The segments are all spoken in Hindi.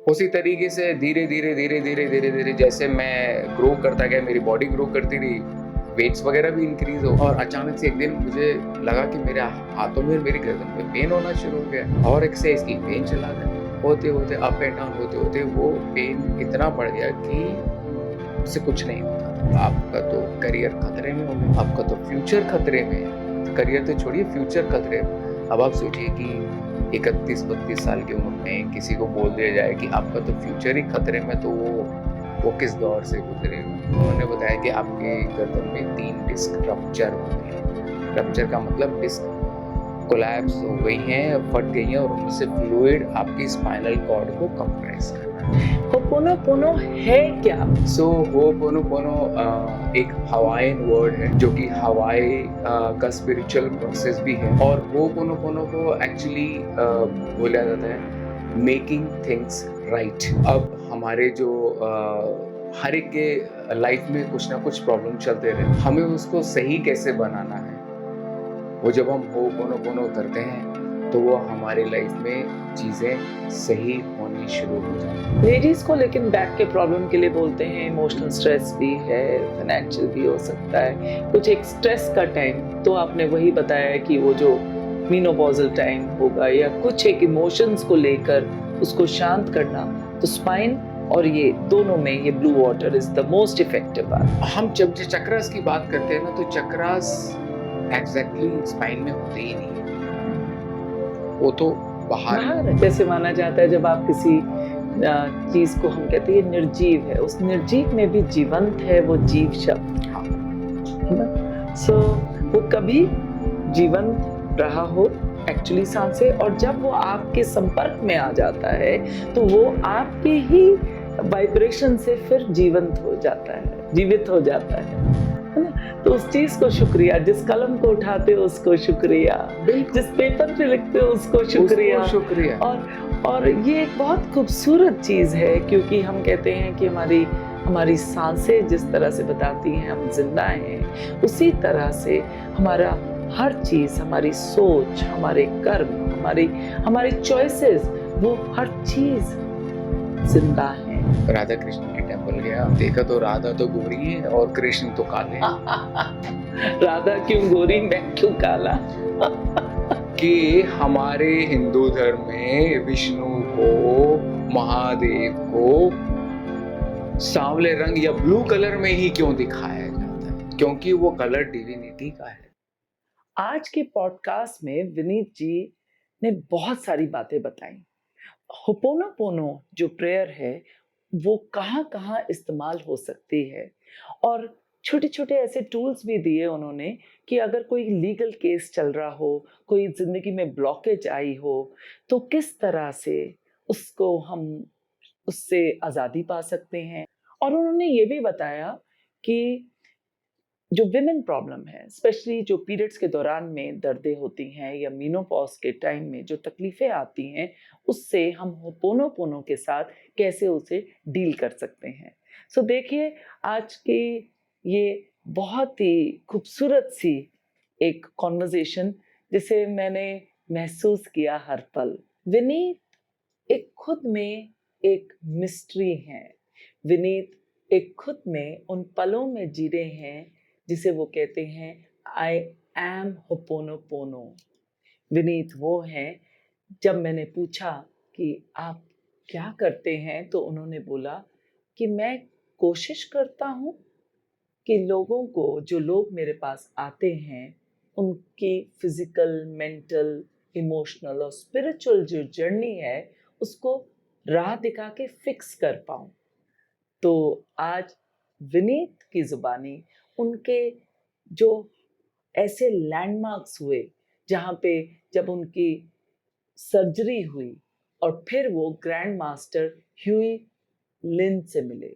उसी तरीके से धीरे-धीरे जैसे मैं ग्रो करता गया, मेरी बॉडी ग्रो करती रही, वेट्स वगैरह भी इंक्रीज़ हो और अचानक से एक दिन मुझे लगा कि मेरे हाथों में और मेरी गर्दन में पेन होना शुरू हो गया और एक से इसकी पेन चला गया। होते-होते अप एंड डाउन होते-होते वो पेन इतना बढ़ गया कि उससे कुछ नहीं होता था। आपका तो करियर खतरे में हो गया, आपका तो फ्यूचर खतरे में है। करियर तो छोड़िए, फ्यूचर खतरे में। अब आप सोचिए कि 31-32 साल की उम्र में किसी को बोल दिया जाए कि आपका तो फ्यूचर ही खतरे में, तो वो किस दौर से गुजरेगा। उन्होंने बताया कि आपके गर्दन में 3 डिस्क रप्चर हो गए हैं। रप्चर का मतलब डिस्क कोलैप्स हो गई हैं, फट गई हैं और उनमें से फ्लूइड आपकी स्पाइनल कॉर्ड को कंप्रेस कर रहा है। होपोनोपोनो है क्या? होपोनोपोनो एक हवाईन वर्ड है जो कि हवाई का स्पिरिचुअल प्रोसेस भी है और होपोनोपोनो को एक्चुअली बोला जाता है मेकिंग थिंग्स राइट। अब हमारे जो हर एक के लाइफ में कुछ ना कुछ प्रॉब्लम चलते रहे, हमें उसको सही कैसे बनाना है, वो जब हम होपोनोपोनो करते हैं तो वो हमारी लाइफ में चीजें सही होनी शुरू हो जाती हैं। लेडीज को लेकिन बैक के प्रॉब्लम के लिए बोलते हैं, इमोशनल स्ट्रेस भी है, फाइनेंशियल भी हो सकता है, कुछ एक स्ट्रेस का टाइम। तो आपने वही बताया कि वो जो मीनोपॉजल टाइम होगा या कुछ एक इमोशंस को लेकर उसको शांत करना, तो स्पाइन और ये दोनों में ये blue water is the most effective one. हम जब चक्रास की बात करते हैं ना, तो चक्रास एग्जैक्टली स्पाइन में होते ही नहीं है, वो तो बाहर बाहर जैसे माना जाता है, जब आप किसी चीज को हम कहते हैं निर्जीव है, उस निर्जीव में भी जीवंत है वो जीव शब्द, हाँ। है ना? सो वो कभी जीवंत रहा हो एक्चुअली सांसें, और जब वो आपके संपर्क में आ जाता है तो वो आपके ही वाइब्रेशन से फिर जीवंत हो जाता है, जीवित हो जाता है ना? तो उस चीज को शुक्रिया, जिस कलम को उठाते हो उसको शुक्रिया, जिस पेपर पे लिखते हो उसको शुक्रिया। उसको शुक्रिया। और ये एक बहुत खूबसूरत चीज है, क्योंकि हम कहते हैं कि हमारी सांसें जिस तरह से बताती हैं हम जिंदा हैं, उसी तरह से हमारा हर चीज, हमारी सोच, हमारे कर्म, हमारे चॉइसेस, वो हर चीज जिंदा है। राधा कृष्ण के टेम्पल गया, देखा तो राधा तो गोरी है और कृष्ण तो काले हैं। राधा क्यों गोरी, मैं क्यों काला? कि हमारे हिंदू धर्म में विष्णु को, महादेव को सांवले रंग या ब्लू कलर में ही क्यों दिखाया जाता है? क्योंकि वो कलर डिविनिटी का है। आज के पॉडकास्ट में विनीत जी ने बहुत सारी बातें बताई। होपोनोपोनो जो प्रेयर है वो कहाँ कहाँ इस्तेमाल हो सकती है, और छोटे छोटे ऐसे टूल्स भी दिए उन्होंने कि अगर कोई लीगल केस चल रहा हो, कोई जिंदगी में ब्लॉकेज आई हो, तो किस तरह से उसको हम उससे आज़ादी पा सकते हैं। और उन्होंने ये भी बताया कि जो विमेन प्रॉब्लम है, स्पेशली जो पीरियड्स के दौरान में दर्दें होती हैं या मीनोपॉज के टाइम में जो तकलीफें आती हैं, उससे हम होपोनोपोनो के साथ कैसे उसे डील कर सकते हैं। सो देखिए, आज की ये बहुत ही खूबसूरत सी एक कॉन्वर्जेशन जिसे मैंने महसूस किया हर पल। विनीत एक खुद में एक मिस्ट्री है। विनीत एक खुद में उन पलों में जी रहे हैं जिसे वो कहते हैं आई एम होपोनोपोनो। विनीत वो हैं, जब मैंने पूछा कि आप क्या करते हैं, तो उन्होंने बोला कि मैं कोशिश करता हूँ कि लोगों को, जो लोग मेरे पास आते हैं, उनकी फिजिकल, मेंटल, इमोशनल और स्पिरिचुअल जो जर्नी है उसको राह दिखा के फिक्स कर पाऊँ। तो आज विनीत की ज़ुबानी उनके जो ऐसे लैंडमार्क्स हुए, जहाँ पे जब उनकी सर्जरी हुई और फिर वो ग्रैंड मास्टर ह्यूई लिन से मिले,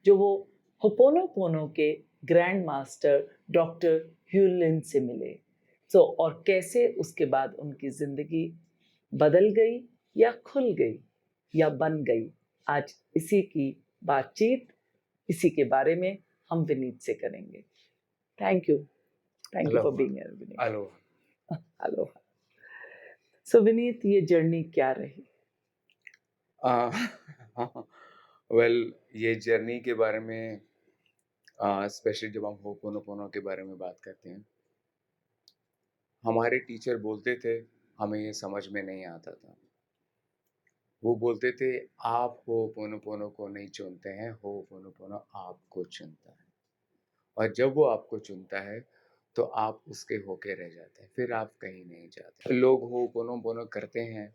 जो वो होपोनोपोनो के ग्रैंड मास्टर डॉक्टर ह्यू लिन से मिले। सो और कैसे उसके बाद उनकी ज़िंदगी बदल गई या खुल गई या बन गई, आज इसी की बातचीत, इसी के बारे में हम विनीत से करेंगे। Thank you for being here Vineet. Hello. Hello. So Vineet, ये जर्नी क्या रही? हाँ, वेल ये जर्नी के बारे में स्पेशली जब हम होपोनोपोनो के बारे में बात करते हैं, हमारे टीचर बोलते थे, हमें ये समझ में नहीं आता था। वो बोलते थे, आप होपोनोपोनो को नहीं चुनते हैं, होपोनोपोनो आपको चुनता है। और जब वो आपको चुनता है, तो आप उसके होके रह जाते हैं, फिर आप कहीं नहीं जाते। लोग होपोनोपोनो करते हैं,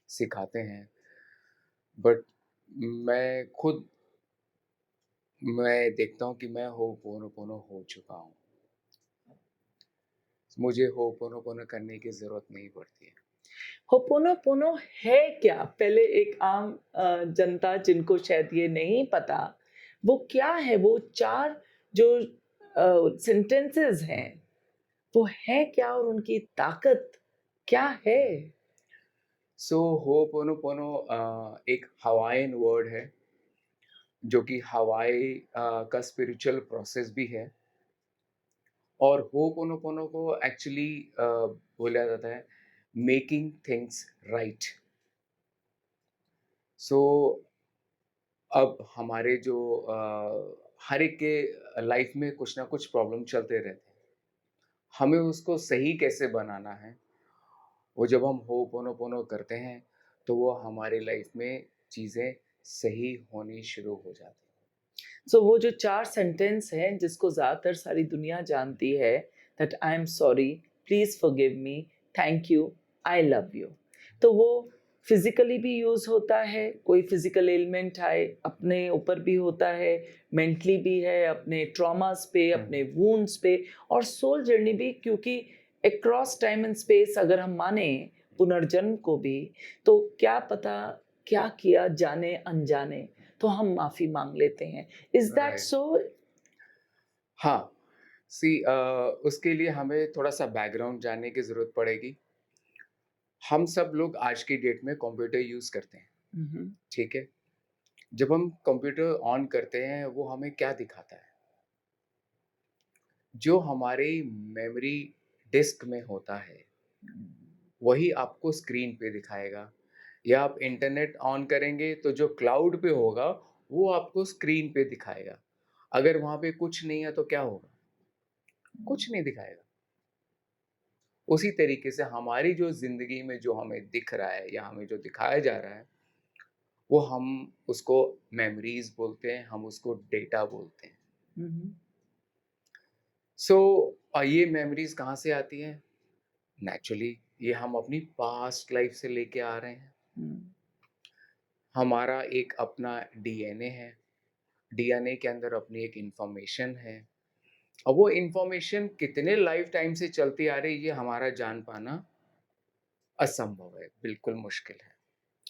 सिखाते हैं, बट मैं देखता हूँ कि मैं होपोनोपोनो हो चुका हूँ। मुझे होपोनोपोनो करने की ज़रूरत नहीं पड़ती है। होपोनोपोनो है क्या? पहले एक आम जनता जिनको शायद ये नहीं पता, वो क्या है? वो 4 जो सेंटेंसेस हैं, वो है क्या और उनकी ताकत क्या है? सो होपोनोपोनो एक हवाईन वर्ड है, जो कि हवाई का स्पिरिचुअल प्रोसेस भी है। और होपोनोपोनो को एक्चुअली बोला जाता है मेकिंग थिंग्स राइट। सो अब हमारे जो हर एक के लाइफ में कुछ ना कुछ प्रॉब्लम चलते रहते हैं, हमें उसको सही कैसे बनाना है, वो जब हम होपोनोपोनो करते हैं, तो वो हमारी लाइफ में चीज़ें सही होनी शुरू हो जाती सो वो जो 4 सेंटेंस हैं जिसको ज़्यादातर सारी दुनिया जानती है, that I am sorry, please forgive me, thank you, I love you. तो वो फिज़िकली भी यूज़ होता है, कोई फिज़िकल एलिमेंट आए, अपने ऊपर भी होता है, मेंटली भी है, अपने ट्रॉमास पे, हैं। अपने वुंड्स पे, और सोल जर्नी भी, क्योंकि अक्रॉस टाइम एंड स्पेस अगर हम माने पुनर्जन्म को भी, तो क्या पता क्या किया जाने अनजाने, तो हम माफ़ी माँग लेते हैं। Is that right. सो? हाँ, उसके लिए हमें थोड़ा-सा बैकग्राउंड जानने की ज़रूरत पड़ेगी। हम सब लोग आज की डेट में कंप्यूटर यूज़ करते हैं, हुँ, हुँ। ठीक है? जब हम कंप्यूटर ऑन करते हैं, वो हमें क्या दिखाता है? जो हमारी मेमोरी डिस्क में होता है, वही आपको स्क्रीन पे दिखाएगा। या आप इंटरनेट ऑन करेंगे, तो जो क्लाउड पे होगा, वो आपको स्क्रीन पे दिखाएगा। अगर वहाँ पे कुछ नहीं है, तो क्या होगा? कुछ नहीं दिखाएगा। उसी तरीके से हमारी जो ज़िंदगी में जो हमें दिख रहा है या हमें जो दिखाया जा रहा है, वो हम उसको मेमोरीज़ बोलते हैं, हम उसको डेटा बोलते हैं। हुँ, हुँ। सो ये मेमोरीज़ कहाँ से आती हैं? नेचुरली ये हम अपनी पास्ट लाइफ़ से लेके आ रहे हैं। हुँ। हमारा एक अपना डीएनए है, डीएनए के अंदर अपनी एक इन्फॉर्मेशन है। अब वो इन्फॉर्मेशन कितने लाइफ़ टाइम से चलती आ रही है, ये हमारा जान पाना असंभव है, बिल्कुल मुश्किल है।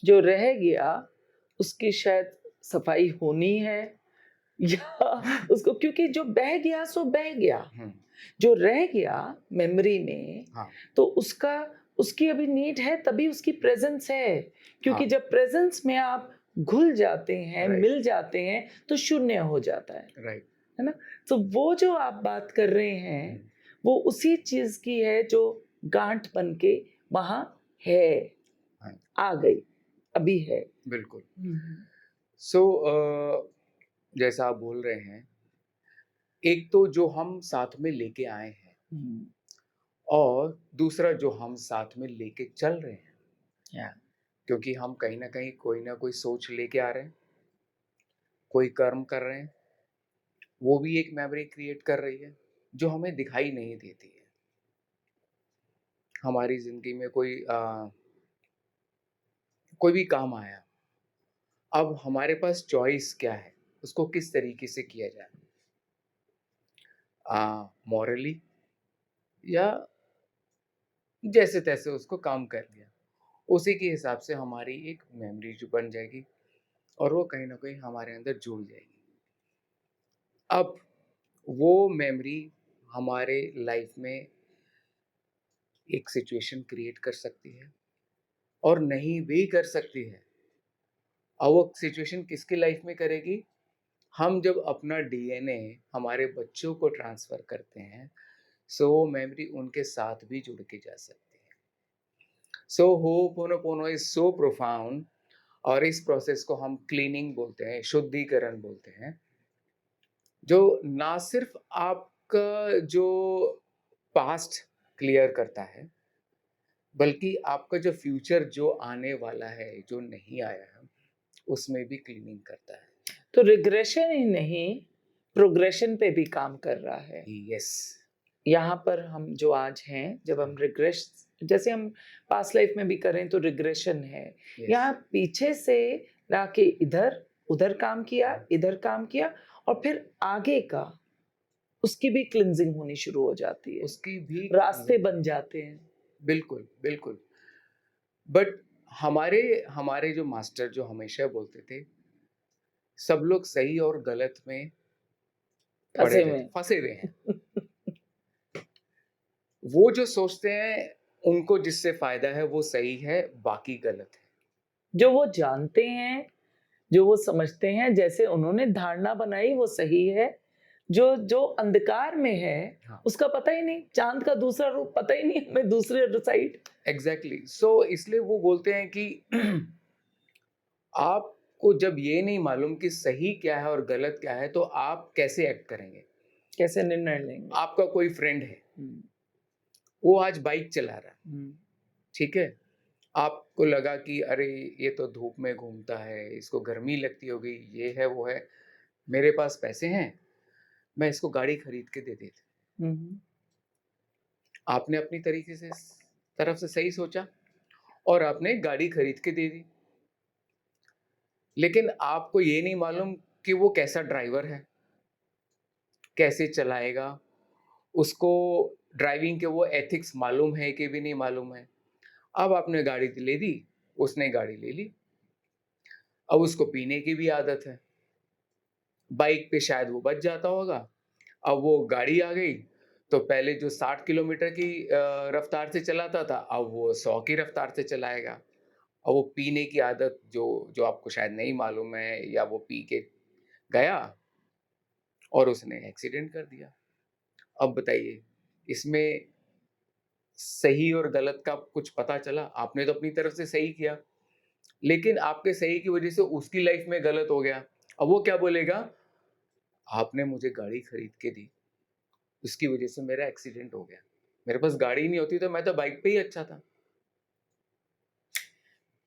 जो रह गया, उसकी शायद सफाई होनी है, या उसको, क्योंकि जो बह गया सो बह गया। हुँ, जो रह गया मेमोरी में, हाँ, तो उसका उसकी अभी नीड है, तभी उसकी प्रेज़ेंस है। क्योंकि हाँ, जब प्रेज़ेंस में आप घुल जाते हैं, राइट, मिल जाते हैं, तो शून्य हो जाता राइट। है ना? तो वो जो आप बात कर रहे हुँ, हैं, वो उसी चीज़ की है जो गाँठ बन के वहाँ है, हाँ, आ गई, अभी है। बिल्कुल। हुँ, हुँ। सो जैसा आप बोल रहे हैं, एक तो जो हम साथ में लेके आए हैं हुँ, और दूसरा जो हम साथ में लेके चल रहे हैं, या क्योंकि हम कहीं न कहीं कोई न कोई सोच लेके आ रहे हैं, कोई कर्म कर रहे हैं, वो भी एक मेमोरी क्रिएट कर रही है, जो हमें दिखाई नहीं देती है। हमारी ज़िंदगी में कोई भी काम आया, अब हमारे पास चॉइस क्या है, उसको किस तरीके से किया जाए? मॉरली या जैसे-तैसे उसको काम कर लिया। उसी के हिसाब से हमारी एक मेमोरी जो बन जाएगी और वो कहीं न कहीं हमारे अंदर जुड़ जाएगी। अब वो मेमोरी हमारे लाइफ में एक सिचुएशन क्रिएट कर सकती है और नहीं भी कर सकती है। और वो सिचुएशन किसकी लाइफ में करेगी? हम जब अपना डीएनए हमारे बच्चों को ट्रांसफ़र करते हैं, सो वो मेमोरी उनके साथ भी जुड़ के जा सकती है। सो होपोनोपोनो इज़ सो प्रोफाउंड। और इस प्रोसेस को हम क्लीनिंग बोलते हैं, शुद्धिकरण बोलते हैं, जो ना सिर्फ आपका जो पास्ट क्लियर करता है, बल्कि आपका जो फ्यूचर जो आने वाला है, जो नहीं आया है, उसमें भी क्लीनिंग करता है। तो रिग्रेशन ही नहीं, प्रोग्रेशन पे भी काम कर रहा है। यस, यहाँ पर हम जो आज हैं, जब हम रिग्रेस जैसे हम पास्ट लाइफ में भी करें तो रिग्रेशन है। यहाँ यस, पीछे से लाके इधर, उधर काम किया, इधर काम किया और फिर आगे का, उसकी भी क्लींजिंग होनी शुरू हो जाती है। उसकी भी रास्ते बन जाते हैं। बिल्कुल, बिल्कुल। बट हमारे हमारे जो मास्टर जो हमेशा बोलते थे, सब लोग सही और गलत में पड़े फँसे रहते, हुए फँसे हुए हैं। वो जो सोचते हैं, उनको जिससे फ़ायदा है वो सही है, बाकी गलत है। जो वो जानते हैं, जो वो समझते हैं, जैसे उन्होंने धारणा बनाई वो सही है। जो जो अंधकार में है, हाँ, उसका पता ही नहीं, चाँद का दूसरा रूप पता ही नहीं हमें दूसरे साइड। एग्ज़ैक्टली। सो इसलिए वो बोलते हैं कि आपको जब ये नहीं मालूम कि सही क्या है और गलत क्या है, तो आप कैसे एक्ट करेंगे? कैसे निर्णय लेंगे? आपका कोई फ्रेंड है, हुँ, वो आज बाइक चला रहा है, हुँ, ठीक है? आपको लगा कि अरे! ये तो धूप में घूमता है, इसको गर्मी लगती होगी, ये है, वो है। मेरे पास पैसे हैं, मैं इसको गाड़ी खरीद के दे देता। हुँ, हुँ। आपने अपनी तरीके से तरफ से सही सोचा और आपने गाड़ी खरीद के दे दी। लेकिन आपको ये नहीं मालूम कि वो कैसा ड्राइवर है, कैसे चलाएगा, उसको ड्राइविंग के वो एथिक्स मालूम है कि भी नहीं मालूम है। अब आपने गाड़ी ले दी, उसने गाड़ी ले ली, अब उसको पीने की भी आदत है। बाइक पे शायद वो बच जाता होगा, अब वो गाड़ी आ गई, तो पहले जो 60 किलोमीटर की रफ्तार से चलाता था, अब वो 100 की रफ्तार से चलाएगा। अब वो पीने की आदत जो जो आपको शायद नहीं मालूम है, या वो पी के गया और उसने एक्सीडेंट कर दिया। अब बताइए, इसमें सही और गलत का कुछ पता चला? आपने तो अपनी तरफ से सही किया, लेकिन आपके सही की वजह से उसकी लाइफ में गलत हो गया। अब वो क्या बोलेगा? आपने मुझे गाड़ी खरीद के दी, उसकी वजह से मेरा एक्सीडेंट हो गया। मेरे पास गाड़ी नहीं होती तो मैं तो बाइक पे ही अच्छा था।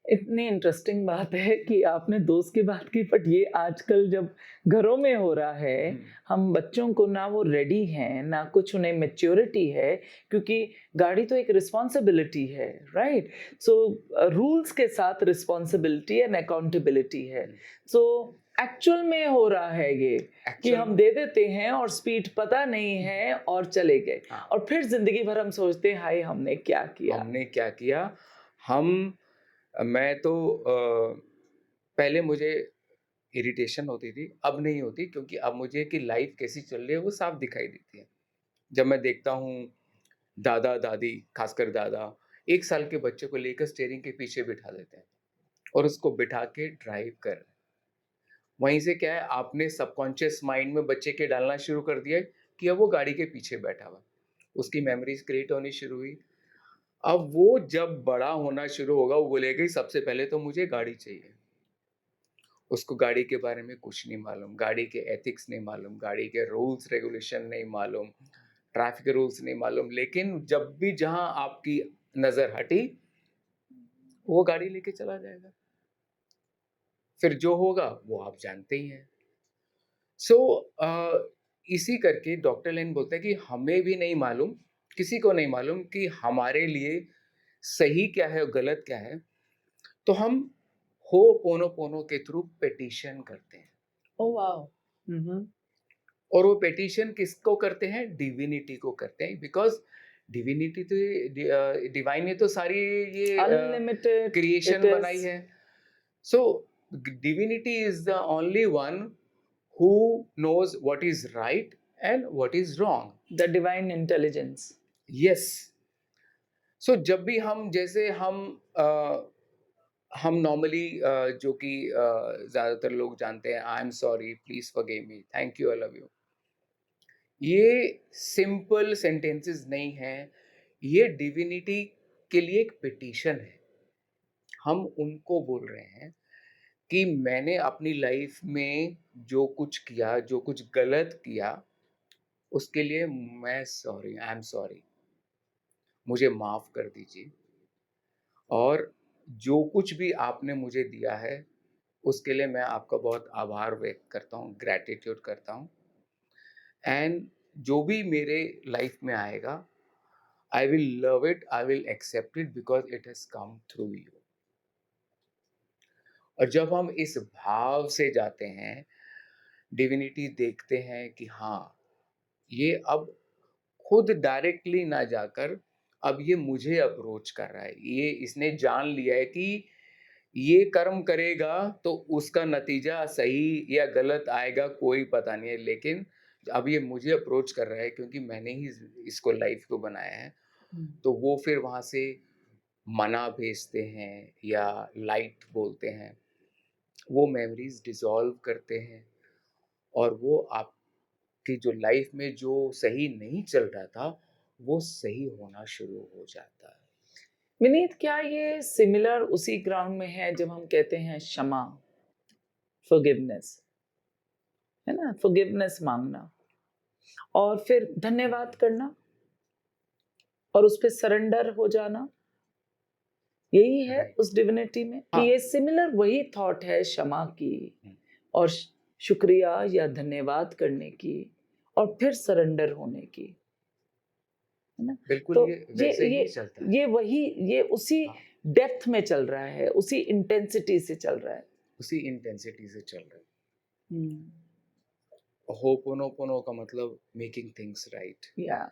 इतनी इंटरेस्टिंग बात है कि आपने दोस्त की बात की, बट ये आजकल जब घरों में हो रहा है, हुँ, हम बच्चों को ना वो रेडी हैं, ना कुछ उन्हें मैच्योरिटी है, क्योंकि गाड़ी तो एक रिस्पॉन्सिबिलिटी है, राइट? सो रूल्स के साथ रिस्पॉन्सिबिलिटी एंड अकाउंटेबिलिटी है। हुँ। सो एक्चुअल में हो रहा है ये कि एक्चुअल हम दे देते हैं और स्पीड पता नहीं है और चले गए, हाँ, और फिर जिंदगी भर हम सोचते हैं हाय हमने क्या किया। हमने क्या किया? हम मैं तो पहले मुझे इरिटेशन होती थी, अब नहीं होती, क्योंकि अब मुझे कि लाइफ़ कैसी चल रही है वो साफ दिखाई देती है। जब मैं देखता हूँ दादा-दादी, खासकर दादा, 1 साल के बच्चे को लेकर स्टीयरिंग के पीछे बिठा देते हैं और उसको बिठा के ड्राइव कर रहे हैं। वहीं से क्या है, आपने सबकॉन्शियस माइंड में बच्चे के डालना शुरू कर दिया कि अब वो गाड़ी के पीछे बैठा हुआ है। उसकी मेमोरीज़ क्रिएट होनी शुरू हुई। अब वो जब बड़ा होना शुरू होगा, वो बोलेगा कि सबसे पहले तो मुझे गाड़ी चाहिए। उसको गाड़ी के बारे में कुछ नहीं मालूम, गाड़ी के एथिक्स नहीं मालूम, गाड़ी के रूल्स रेगुलेशन नहीं मालूम, ट्रैफिक रूल्स नहीं मालूम, लेकिन जब भी जहाँ आपकी नज़र हटी, वो गाड़ी लेके चला जाएगा। फिर जो होगा वो आप जानते ही हैं। सो इसी करके डॉक्टर लेन बोलता है कि हमें भी नहीं मालूम, किसी को नहीं मालूम कि हमारे लिए सही क्या है और गलत क्या है, तो हम होपोनोपोनो के थ्रू पेटिशन करते हैं। Oh wow! Hmm, hmm. और वो पेटिशन किसको करते हैं? डिविनिटी को करते हैं, बिकॉज़ डिविनिटी तो डिवाइन ने तो सारी ये Unlimited it क्रिएशन बनाई is, है। So divinity is the only one who knows what is right and what is wrong. the divine intelligence. Yes. सो जब भी हम जैसे हम नॉर्मली जो कि ज़्यादातर लोग जानते हैं, आई am sorry, please forgive me, thank you, I love you. ये सिंपल सेंटेंसेस नहीं हैं, ये डिविनिटी के लिए एक पिटीशन है। हम उनको बोल रहे हैं कि मैंने अपनी लाइफ में जो कुछ किया, जो कुछ गलत किया, उसके लिए मैं सॉरी, आई एम सॉरी। मुझे माफ़ कर दीजिए और जो कुछ भी आपने मुझे दिया है, उसके लिए मैं आपका बहुत आभार व्यक्त करता हूँ, ग्रैटिट्यूड करता हूँ एंड जो भी मेरे लाइफ में आएगा, I will love it, I will accept it because it has come through you. और जब हम इस भाव से जाते हैं, डिविनिटी देखते हैं कि हाँ, ये अब खुद डायरेक्टली ना जाकर अब ये मुझे अप्रोच कर रहा है। ये इसने जान लिया है कि ये कर्म करेगा तो उसका नतीजा सही या गलत आएगा कोई पता नहीं है, लेकिन अब ये मुझे अप्रोच कर रहा है क्योंकि मैंने ही इसको लाइफ को बनाया है। हुँ। तो वो फिर वहाँ से मना भेजते हैं या लाइट बोलते हैं। वो मेमोरीज़ डिसॉल्व करते हैं और वो आपकी जो लाइफ में जो सही नहीं चल रहा था, वो सही होना शुरू हो जाता है। विनीत, क्या ये सिमिलर उसी ग्राउंड में है जब हम कहते हैं क्षमा, फॉरगिवनेस, है ना? फॉरगिवनेस माँगना और फिर धन्यवाद करना और उस पे सरेंडर हो जाना, यही है राइट। उस डिविनिटी में? कि हाँ। ये सिमिलर वही थॉट है क्षमा की हुँ। और शुक्रिया या धन्यवाद करने की और फिर सरेंडर होने की, है ना? बिल्कुल तो ये ये वैसे ये ही चलता है। ये वही ये उसी हाँ, डेप्थ में चल रहा है, उसी इंटेंसिटी से चल रहा है। उसी इंटेंसिटी से चल रहा है। हुँ, होपोनोपोनो का मतलब मेकिंग थिंग्स राइट। या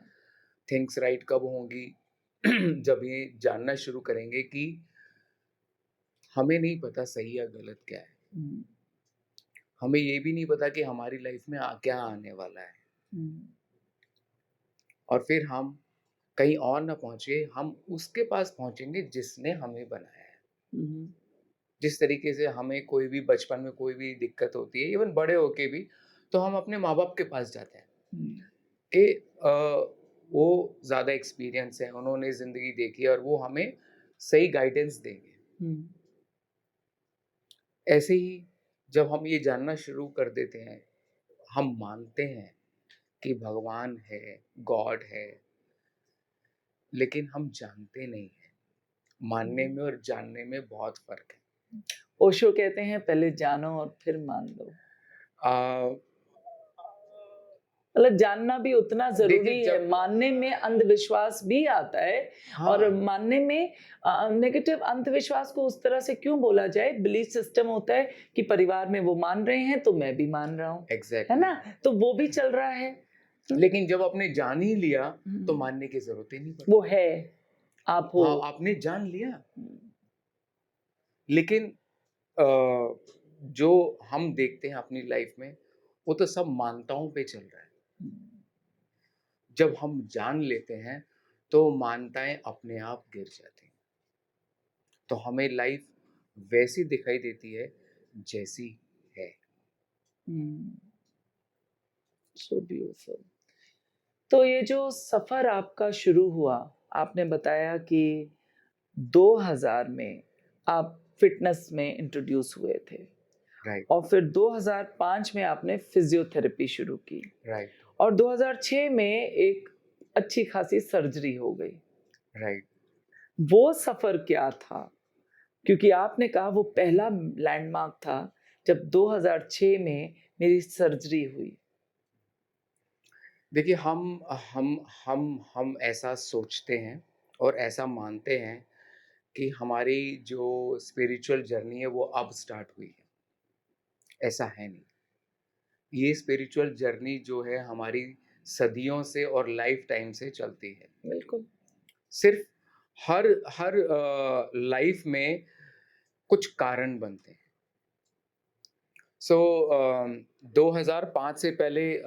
थिंग्स राइट कब होंगी? जब ये जानना शुरू करेंगे कि हमें नहीं पता सही या गलत क्या है। हुँ, हमें ये भी नहीं पता कि हमारी लाइफ में क्या आने वाला है हुँ, और फिर हम कहीं और ना पहुँचे, हम उसके पास पहुँचेंगे जिसने हमें बनाया है। हुँ, जिस तरीके से हमें कोई भी बचपन में कोई भी दिक्कत होती है, इवन बड़े होके भी, तो हम अपने माँ-बाप के पास जाते हैं हुँ, कि वो ज़्यादा एक्सपीरियंस है, उन्होंने ज़िंदगी देखी है और वो हमें सही गाइडेंस देंगे। हुँ, ऐसे ही जब हम ये जानना शुरू कर देते हैं, हम मानते हैं कि भगवान है, गॉड है, लेकिन हम जानते नहीं हैं। मानने हुँ। में और जानने में बहुत फ़र्क है। ओशो कहते हैं पहले जानो और फिर मान लो। अ, मतलब जानना भी उतना देखिए ज़रूरी है, जब मानने में अंधविश्वास भी आता है और हाँ, मानने में नेगेटिव अंधविश्वास को उस तरह से क्यों बोला जाए, बिलीफ सिस्टम होता है कि परिवार में वो मान रहे हैं, तो मैं भी मान रहा हूँ, है एग्ज़ैक्टली। ना? तो वो भी चल रहा है। हुँ, लेकिन जब आपने जान ही लिया, तो हुँ, मानने की ज़रूरत ही नहीं वो पड़ती। है, आप हो। हाँ, आपने जान लिया, हुँ, लेकिन अ, जो हम देखते हैं अपनी लाइफ़ में, वो तो सब मान्यताओं पे चल रहा है। हुँ, जब हम जान लेते हैं, तो मान्यताएँ अपने आप गिर जाती हैं। तो हमें लाइफ़ वैसी दिखाई देती है, जैसी है। हुँ, सो ब्यूटीफुल। तो ये जो सफ़र आपका शुरू हुआ, आपने बताया कि 2000 में आप फ़िटनेस में इंट्रोड्यूस हुए थे राइट, और फिर 2005 में आपने फ़िज़ियोथेरेपी शुरू की राइट, और 2006 में एक अच्छी खासी सर्जरी हो गई। राइट। वो सफ़र क्या था? क्योंकि आपने कहा वो पहला लैंडमार्क था जब 2006 में मेरी सर्जरी हुई। देखिए हम ऐसा सोचते हैं और ऐसा मानते हैं कि हमारी जो स्पिरिचुअल जर्नी है, वो अब स्टार्ट हुई है। ऐसा है नहीं। ये स्पिरिचुअल जर्नी जो है हमारी सदियों से और लाइफ टाइम से चलती है। बिल्कुल। सिर्फ हर हर लाइफ में कुछ कारण बनते हैं। सो 2005 से पहले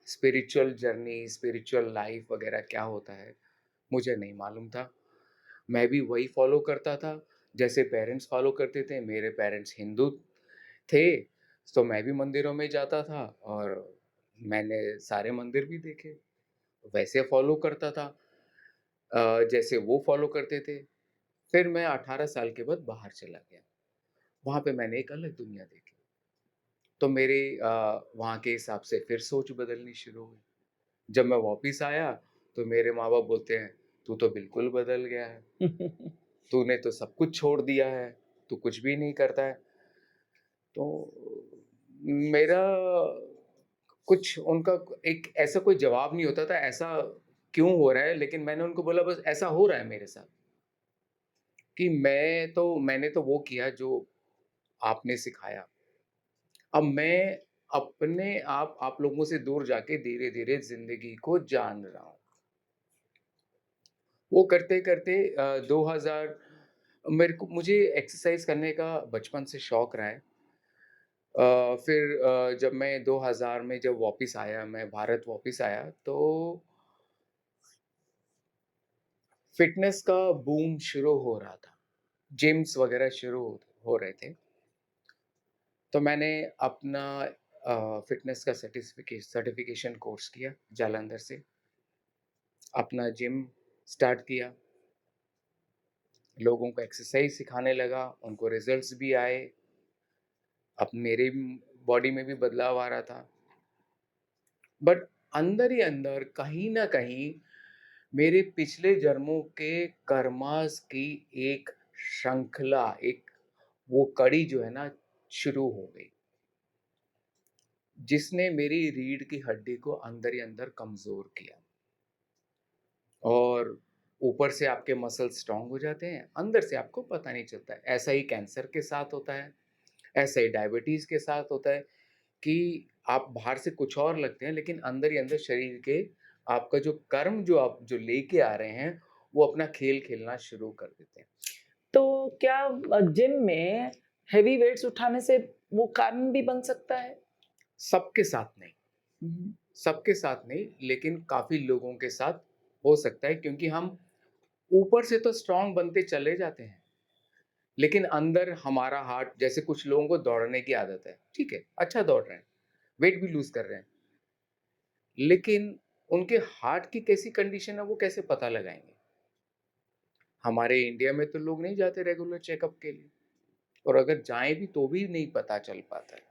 स्पिरिचुअल जर्नी, स्पिरिचुअल लाइफ वगैरह क्या होता है, मुझे नहीं मालूम था। मैं भी वही फॉलो करता था, जैसे पेरेंट्स फॉलो करते थे। मेरे पेरेंट्स हिंदू थे, तो मैं भी मंदिरों में जाता था और मैंने सारे मंदिर भी देखे, वैसे फॉलो करता था जैसे वो फॉलो करते थे। फिर मैं 18 साल के बाद बाहर चला गया। वहाँ पे मैंने एक अलग दुनिया देखी। तो मेरे वहाँ के हिसाब से फिर सोच बदलनी शुरू हुई। जब मैं वापिस आया तो मेरे माँ-बाप बोलते हैं, "तू तो बिल्कुल बदल गया है। तूने तो सब कुछ छोड़ दिया है। तू कुछ भी नहीं करता है।" तो मेरा कुछ उनका एक ऐसा कोई जवाब नहीं होता था, ऐसा क्यों हो रहा है? लेकिन मैंने उनको बोला बस ऐसा हो रहा है मेरे साथ कि मैंने तो वो किया जो आपने सिखाया। अब मैं अपने आप लोगों से दूर जाके धीरे-धीरे ज़िंदगी को जान रहा हूँ। वो करते-करते 2000 मुझे एक्सरसाइज़ करने का बचपन से शौक रहा है। फिर जब मैं 2000 में जब वापिस आया, मैं भारत वापिस आया, तो फ़िटनेस का बूम शुरू हो रहा था। जिम्स वगैरह शुरू हो रहे थे। तो मैंने अपना फ़िटनेस का सर्टिफ़िकेशन कोर्स किया जालंधर से। अपना जिम स्टार्ट किया, लोगों को एक्सरसाइज़ सिखाने लगा, उनको रिज़ल्ट्स भी आए। अब मेरे बॉडी में भी बदलाव आ रहा था। बट अंदर ही अंदर कहीं न कहीं मेरे पिछले जन्मों के कर्मास की एक श्रृंखला, एक वो कड़ी जो है ना शुरू हो गई, जिसने मेरी रीढ़ की हड्डी को अंदर ही अंदर कमज़ोर किया। और ऊपर से आपके मसल स्ट्रॉन्ग हो जाते हैं, अंदर से आपको पता नहीं चलता है। ऐसा ही कैंसर के साथ होता है, ऐसा ही डायबिटीज़ के साथ होता है कि आप बाहर से कुछ और लगते हैं, लेकिन अंदर ही अंदर शरीर के आपका जो कर्म जो आप जो लेके आ रहे हैं, वो अपना खेल खेलना शुरू कर देते हैं। तो क्या जिम में हेवी वेट्स उठाने से वो कारण भी बन सकता है? सबके साथ नहीं, हुँ, सबके साथ नहीं, लेकिन काफ़ी लोगों के साथ हो सकता है क्योंकि हम ऊपर से तो स्ट्रॉन्ग बनते चले जाते हैं, लेकिन अंदर हमारा हार्ट जैसे कुछ लोगों को दौड़ने की आदत है, ठीक है, अच्छा दौड़ रहे हैं, वेट भी लूज़ कर रहे हैं, लेकिन उनके हार्ट की कैसी कंडीशन है वो कैसे पता लगाएँगे? हमारे इंडिया में तो लोग नहीं जाते रेगुलर चेकअप के लिए और अगर जाएँ भी तो भी नहीं पता चल पाता है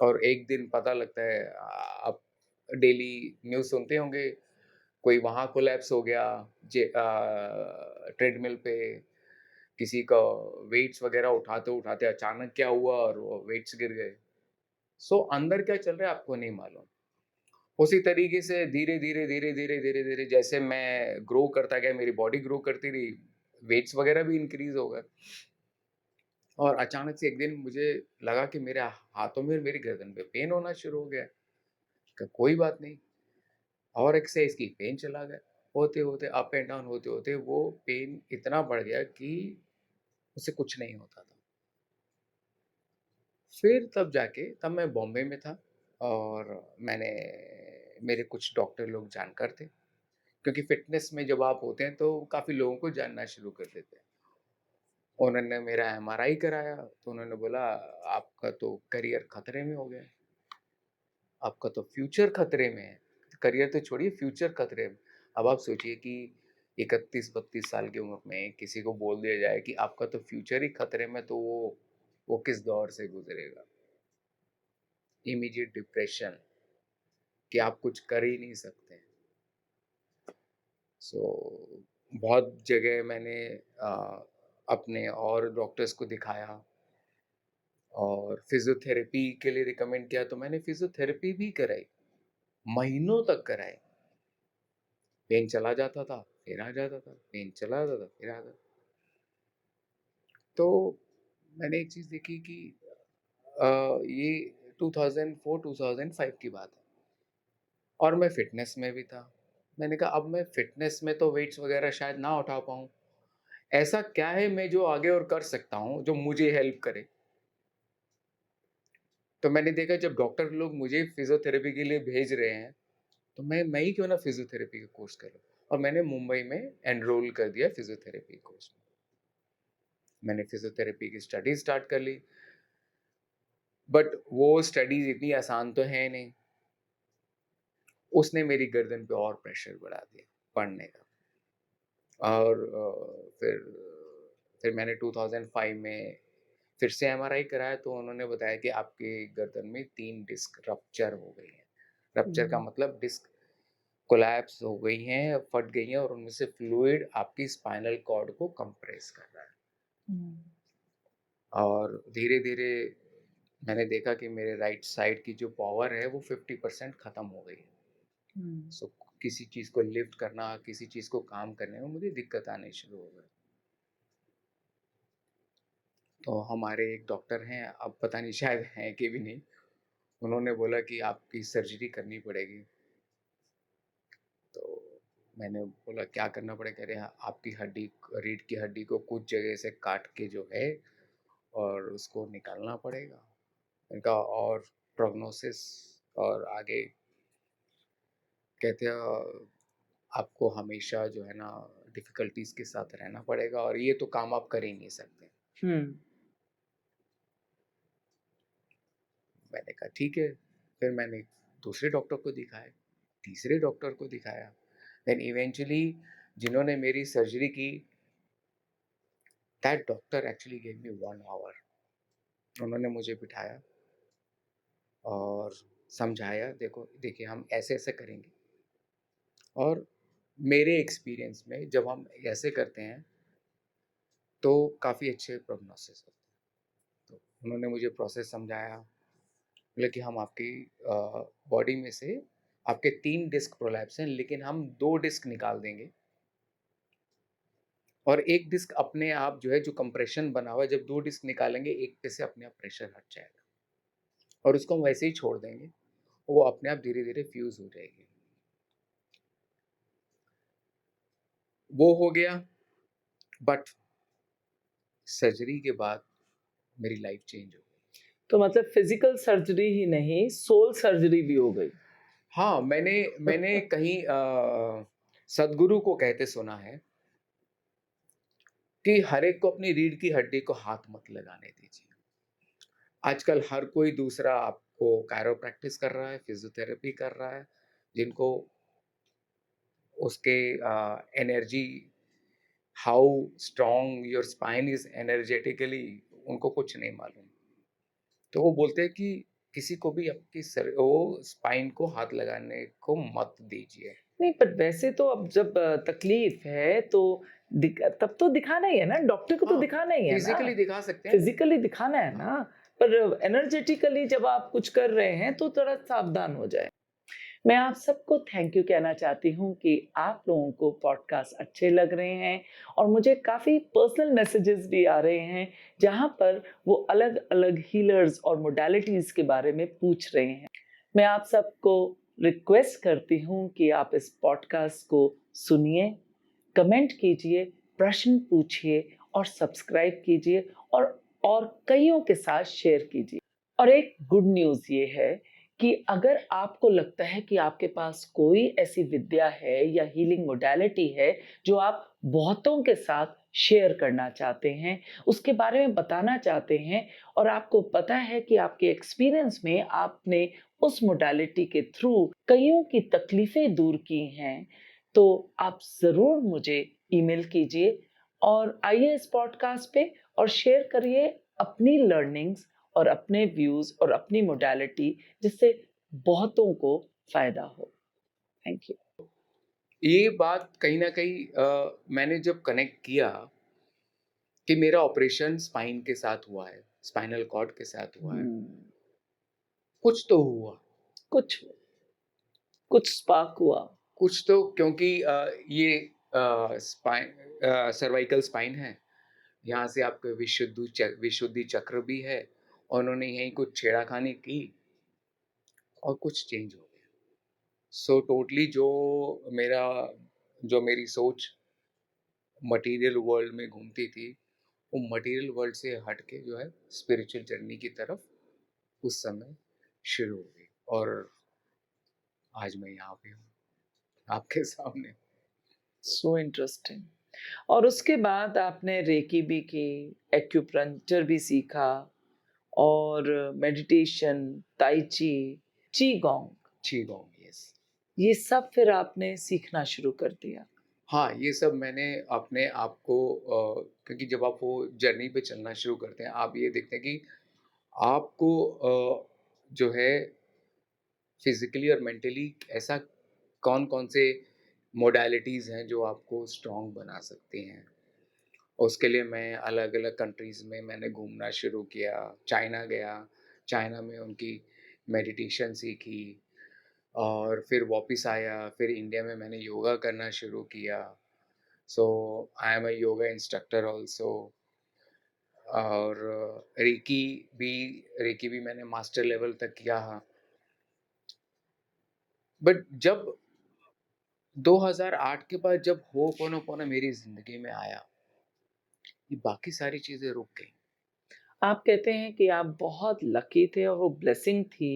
और एक दिन पता लगता है आप डेली न्यूज़ सुनते होंगे, कोई वहाँ कोलैप्स हो गया ट्रेडमिल पे, किसी का वेट्स वगैरह उठाते-उठाते अचानक क्या हुआ और वो वेट्स गिर गए। सो अंदर क्या चल रहा है आपको नहीं मालूम। उसी तरीके से धीरे-धीरे, धीरे-धीरे, धीरे-धीरे जैसे मैं ग्रो करता गया, मेरी बॉडी ग्रो करती रही, वेट्स वगैरह भी इंक्रीज़ हो गए और अचानक से एक दिन मुझे लगा कि मेरे हाथों में और मेरी गर्दन पे पेन होना शुरू हो गया। कहा कोई बात नहीं और एक्सरसाइज़ की, पेन चला गया। होते-होते अप एंड डाउन होते-होते वो पेन इतना बढ़ गया कि उससे कुछ नहीं होता था। फिर तब मैं बॉम्बे में था और मैंने मेरे कुछ डॉक्टर लोग जानकार थे। क्योंकि फ़िटनेस में जब आप होते हैं तो काफ़ी लोगों को जानना शुरू कर देते हैं। उन्होंने मेरा एमआरआई कराया तो उन्होंने बोला आपका तो करियर खतरे में हो गया है, आपका तो फ्यूचर खतरे में है। करियर तो छोड़िए फ्यूचर खतरे में। अब आप सोचिए कि 31-32 साल की उम्र में किसी को बोल दिया जाए कि आपका तो फ्यूचर ही खतरे में तो वो किस दौर से गुज़रेगा। इमीडिएट डिप्रेशन कि आप कुछ कर ही नहीं सकते। सो बहुत जगह मैंने अपने और डॉक्टर्स को दिखाया और फिजियोथेरेपी के लिए रिकमेंड किया तो मैंने फिजियोथेरेपी भी कराई, महीनों तक कराई। पेन चला जाता था, फिर आ जाता था, पेन चला जाता था, फिर आ जाता था। तो मैंने एक चीज़ देखी कि ये 2004-2005 की बात है और मैं फ़िटनेस में भी था। मैंने कहा अब मैं फ़िटनेस में तो वेट्स वगैरह शायद ना उठा पाऊँ। ऐसा क्या है मैं जो आगे और कर सकता हूँ, जो मुझे हेल्प करे? तो मैंने देखा जब डॉक्टर लोग मुझे फिज़ियोथेरेपी के लिए भेज रहे हैं, तो मैं ही क्यों ना फिज़ियोथेरेपी का कोर्स करूँ? और मैंने मुंबई में एनरोल कर दिया फिज़ियोथेरेपी कोर्स में। मैंने फिज़ियोथेरेपी की स्टडी स्टार्ट कर ली, बट वो स्टडीज़ इतनी आसान तो है नहीं। उसने मेरी गर्दन पे और प्रेशर बढ़ा दिया पढ़ने का और फिर मैंने 2005 में फिर से एमआरआई कराया तो उन्होंने बताया कि आपके गर्दन में 3 डिस्क रप्चर हो गई हैं। रप्चर का हुँ, मतलब डिस्क कोलैप्स हो गई हैं, फट गई हैं और उनमें से फ्लूइड आपकी स्पाइनल कॉर्ड को कंप्रेस कर रहा है। हुँ, और धीरे-धीरे मैंने देखा कि मेरे राइट साइड की जो पावर है वो 50% खत्म हो गई है। हुँ, सो किसी चीज़ को लिफ्ट करना, किसी चीज़ को काम करने में मुझे दिक्कत आनी शुरू हो गई। तो हमारे एक डॉक्टर हैं, अब पता नहीं शायद हैं कि भी नहीं, उन्होंने बोला कि आपकी सर्जरी करनी पड़ेगी। तो मैंने बोला क्या करना पड़ेगा? कह रहे हैं आपकी हड्डी, रीढ़ की हड्डी को कुछ जगह से काट के जो है और उसको निकालना पड़ेगा। मैंने कहा और प्रोग्नोसिस और आगे कहते हैं आपको हमेशा जो है ना डिफ़िकल्टीज़ के साथ रहना पड़ेगा और ये तो काम आप कर ही नहीं सकते। हुँ, मैंने कहा ठीक है। फिर मैंने दूसरे डॉक्टर को दिखाया, तीसरे डॉक्टर को दिखाया। देन इवेंचुअली जिन्होंने मेरी सर्जरी की, that doctor actually give me 1 hour. उन्होंने मुझे बिठाया और समझाया, देखो देखिए हम ऐसे-ऐसे करेंगे और मेरे एक्सपीरियंस में जब हम ऐसे करते हैं तो काफ़ी अच्छे प्रोग्नोसिस होते हैं। तो उन्होंने मुझे प्रोसेस समझाया, बोले कि हम आपकी बॉडी में से आपके 3 डिस्क प्रोलैप्स हैं लेकिन हम 2 डिस्क निकाल देंगे और 1 डिस्क अपने आप जो है, जो कंप्रेशन बना हुआ है, जब 2 डिस्क निकालेंगे, एक पे से अपने आप प्रेशर हट जाएगा और उसको हम वैसे ही छोड़ देंगे, वो अपने आप धीरे-धीरे फ्यूज़ हो जाएगी। वो हो गया, बट सर्जरी के बाद मेरी लाइफ़ चेंज हो गई। तो मतलब फिज़िकल सर्जरी ही नहीं, सोल सर्जरी भी हो गई। हाँ, मैंने मैंने कहीं सद्गुरु को कहते सुना है कि हर एक को अपनी रीढ़ की हड्डी को हाथ मत लगाने दीजिए। आजकल हर कोई दूसरा आपको कायरोप्रैक्टिस कर रहा है, फिज़ियोथेरेपी कर रहा है, जिनको उसके energy, how strong your spine is energetically, उनको कुछ नहीं मालूम। तो वो बोलते हैं कि किसी को भी आपकी वो स्पाइन को हाथ लगाने को मत दीजिए। नहीं, पर वैसे तो अब जब तकलीफ़ है तो तब तो दिखाना ही है ना, डॉक्टर को तो हाँ, दिखाना ही है ना, फिज़िकली दिखा सकते हैं। फिज़िकली दिखाना है हाँ, ना, पर एनर्जेटिकली जब आप कुछ कर रहे हैं तो थोड़ा सावधान हो जाएँ। मैं आप सबको थैंक यू कहना चाहती हूँ कि आप लोगों को पॉडकास्ट अच्छे लग रहे हैं और मुझे काफ़ी पर्सनल मैसेजेस भी आ रहे हैं, जहाँ पर वो अलग-अलग हीलर्स और मोडालिटीज़ के बारे में पूछ रहे हैं। मैं आप सबको रिक्वेस्ट करती हूँ कि आप इस पॉडकास्ट को सुनिए, कमेंट कीजिए, प्रश्न पूछिए और सब्सक्राइब कीजिए और कइयों के साथ शेयर कीजिए। और एक गुड न्यूज़ ये है कि अगर आपको लगता है कि आपके पास कोई ऐसी विद्या है या हीलिंग मोडालिटी है जो आप बहुतों के साथ शेयर करना चाहते हैं, उसके बारे में बताना चाहते हैं और आपको पता है कि आपके एक्सपीरियंस में आपने उस मोडालिटी के थ्रू कइयों की तकलीफ़ें दूर की हैं, तो आप ज़रूर मुझे ईमेल कीजिए और आइए इस पॉडकास्ट पे और शेयर करिए अपनी लर्निंग्स और अपने व्यूज़ और अपनी मोडालिटी, जिससे बहुतों को फ़ायदा हो। Thank you. ये बात कहीं न कहीं मैंने जब कनेक्ट किया कि मेरा ऑपरेशन स्पाइन के साथ हुआ है, स्पाइनल कॉर्ड के साथ हुआ है, हुँ, कुछ तो हुआ। कुछ कुछ स्पार्क हुआ। कुछ तो क्योंकि ये सर्वाइकल स्पाइन है, यहाँ से आपका विशुद्धि चक्र भी है और उन्होंने यहीं कुछ छेड़खानी की और कुछ चेंज हो गया। सो टोटली मेरा जो मेरी सोच मटेरियल वर्ल्ड में घूमती थी, वो मटेरियल वर्ल्ड से हट के जो है स्पिरिचुअल जर्नी की तरफ उस समय शुरू हो गई और आज मैं यहाँ पे हूँ, आपके सामने। So interesting. और उसके बाद आपने रेकी भी की, एक्यूप्रेंचर भी सीखा और मेडिटेशन, ताइ ची, ची गोंग, Qigong, यस। ये सब फिर आपने सीखना शुरू कर दिया। हाँ, ये सब मैंने अपने आप को क्योंकि जब आप वो जर्नी पे चलना शुरू करते हैं, आप ये देखते हैं कि आपको जो है फिज़िकली और मेंटली ऐसा कौन-कौन से मोडालिटीज़ हैं जो आपको स्ट्रॉन्ग बना सकती हैं। उसके लिए मैं अलग-अलग कंट्रीज़ में मैंने घूमना शुरू किया, चाइना गया, चाइना में उनकी मेडिटेशन सीखी और फिर वापस आया, फिर इंडिया में मैंने योगा करना शुरू किया। So I am a yoga instructor also और रेकी भी रेकी भी मैंने मास्टर लेवल तक किया। बट जब 2008 के बाद जब हो'ओपोनोपोनो मेरी ज़िंदगी में आया, ये बाकी सारी चीज़ें रुक गईं। आप कहते हैं कि आप बहुत लकी थे और वो ब्लेसिंग थी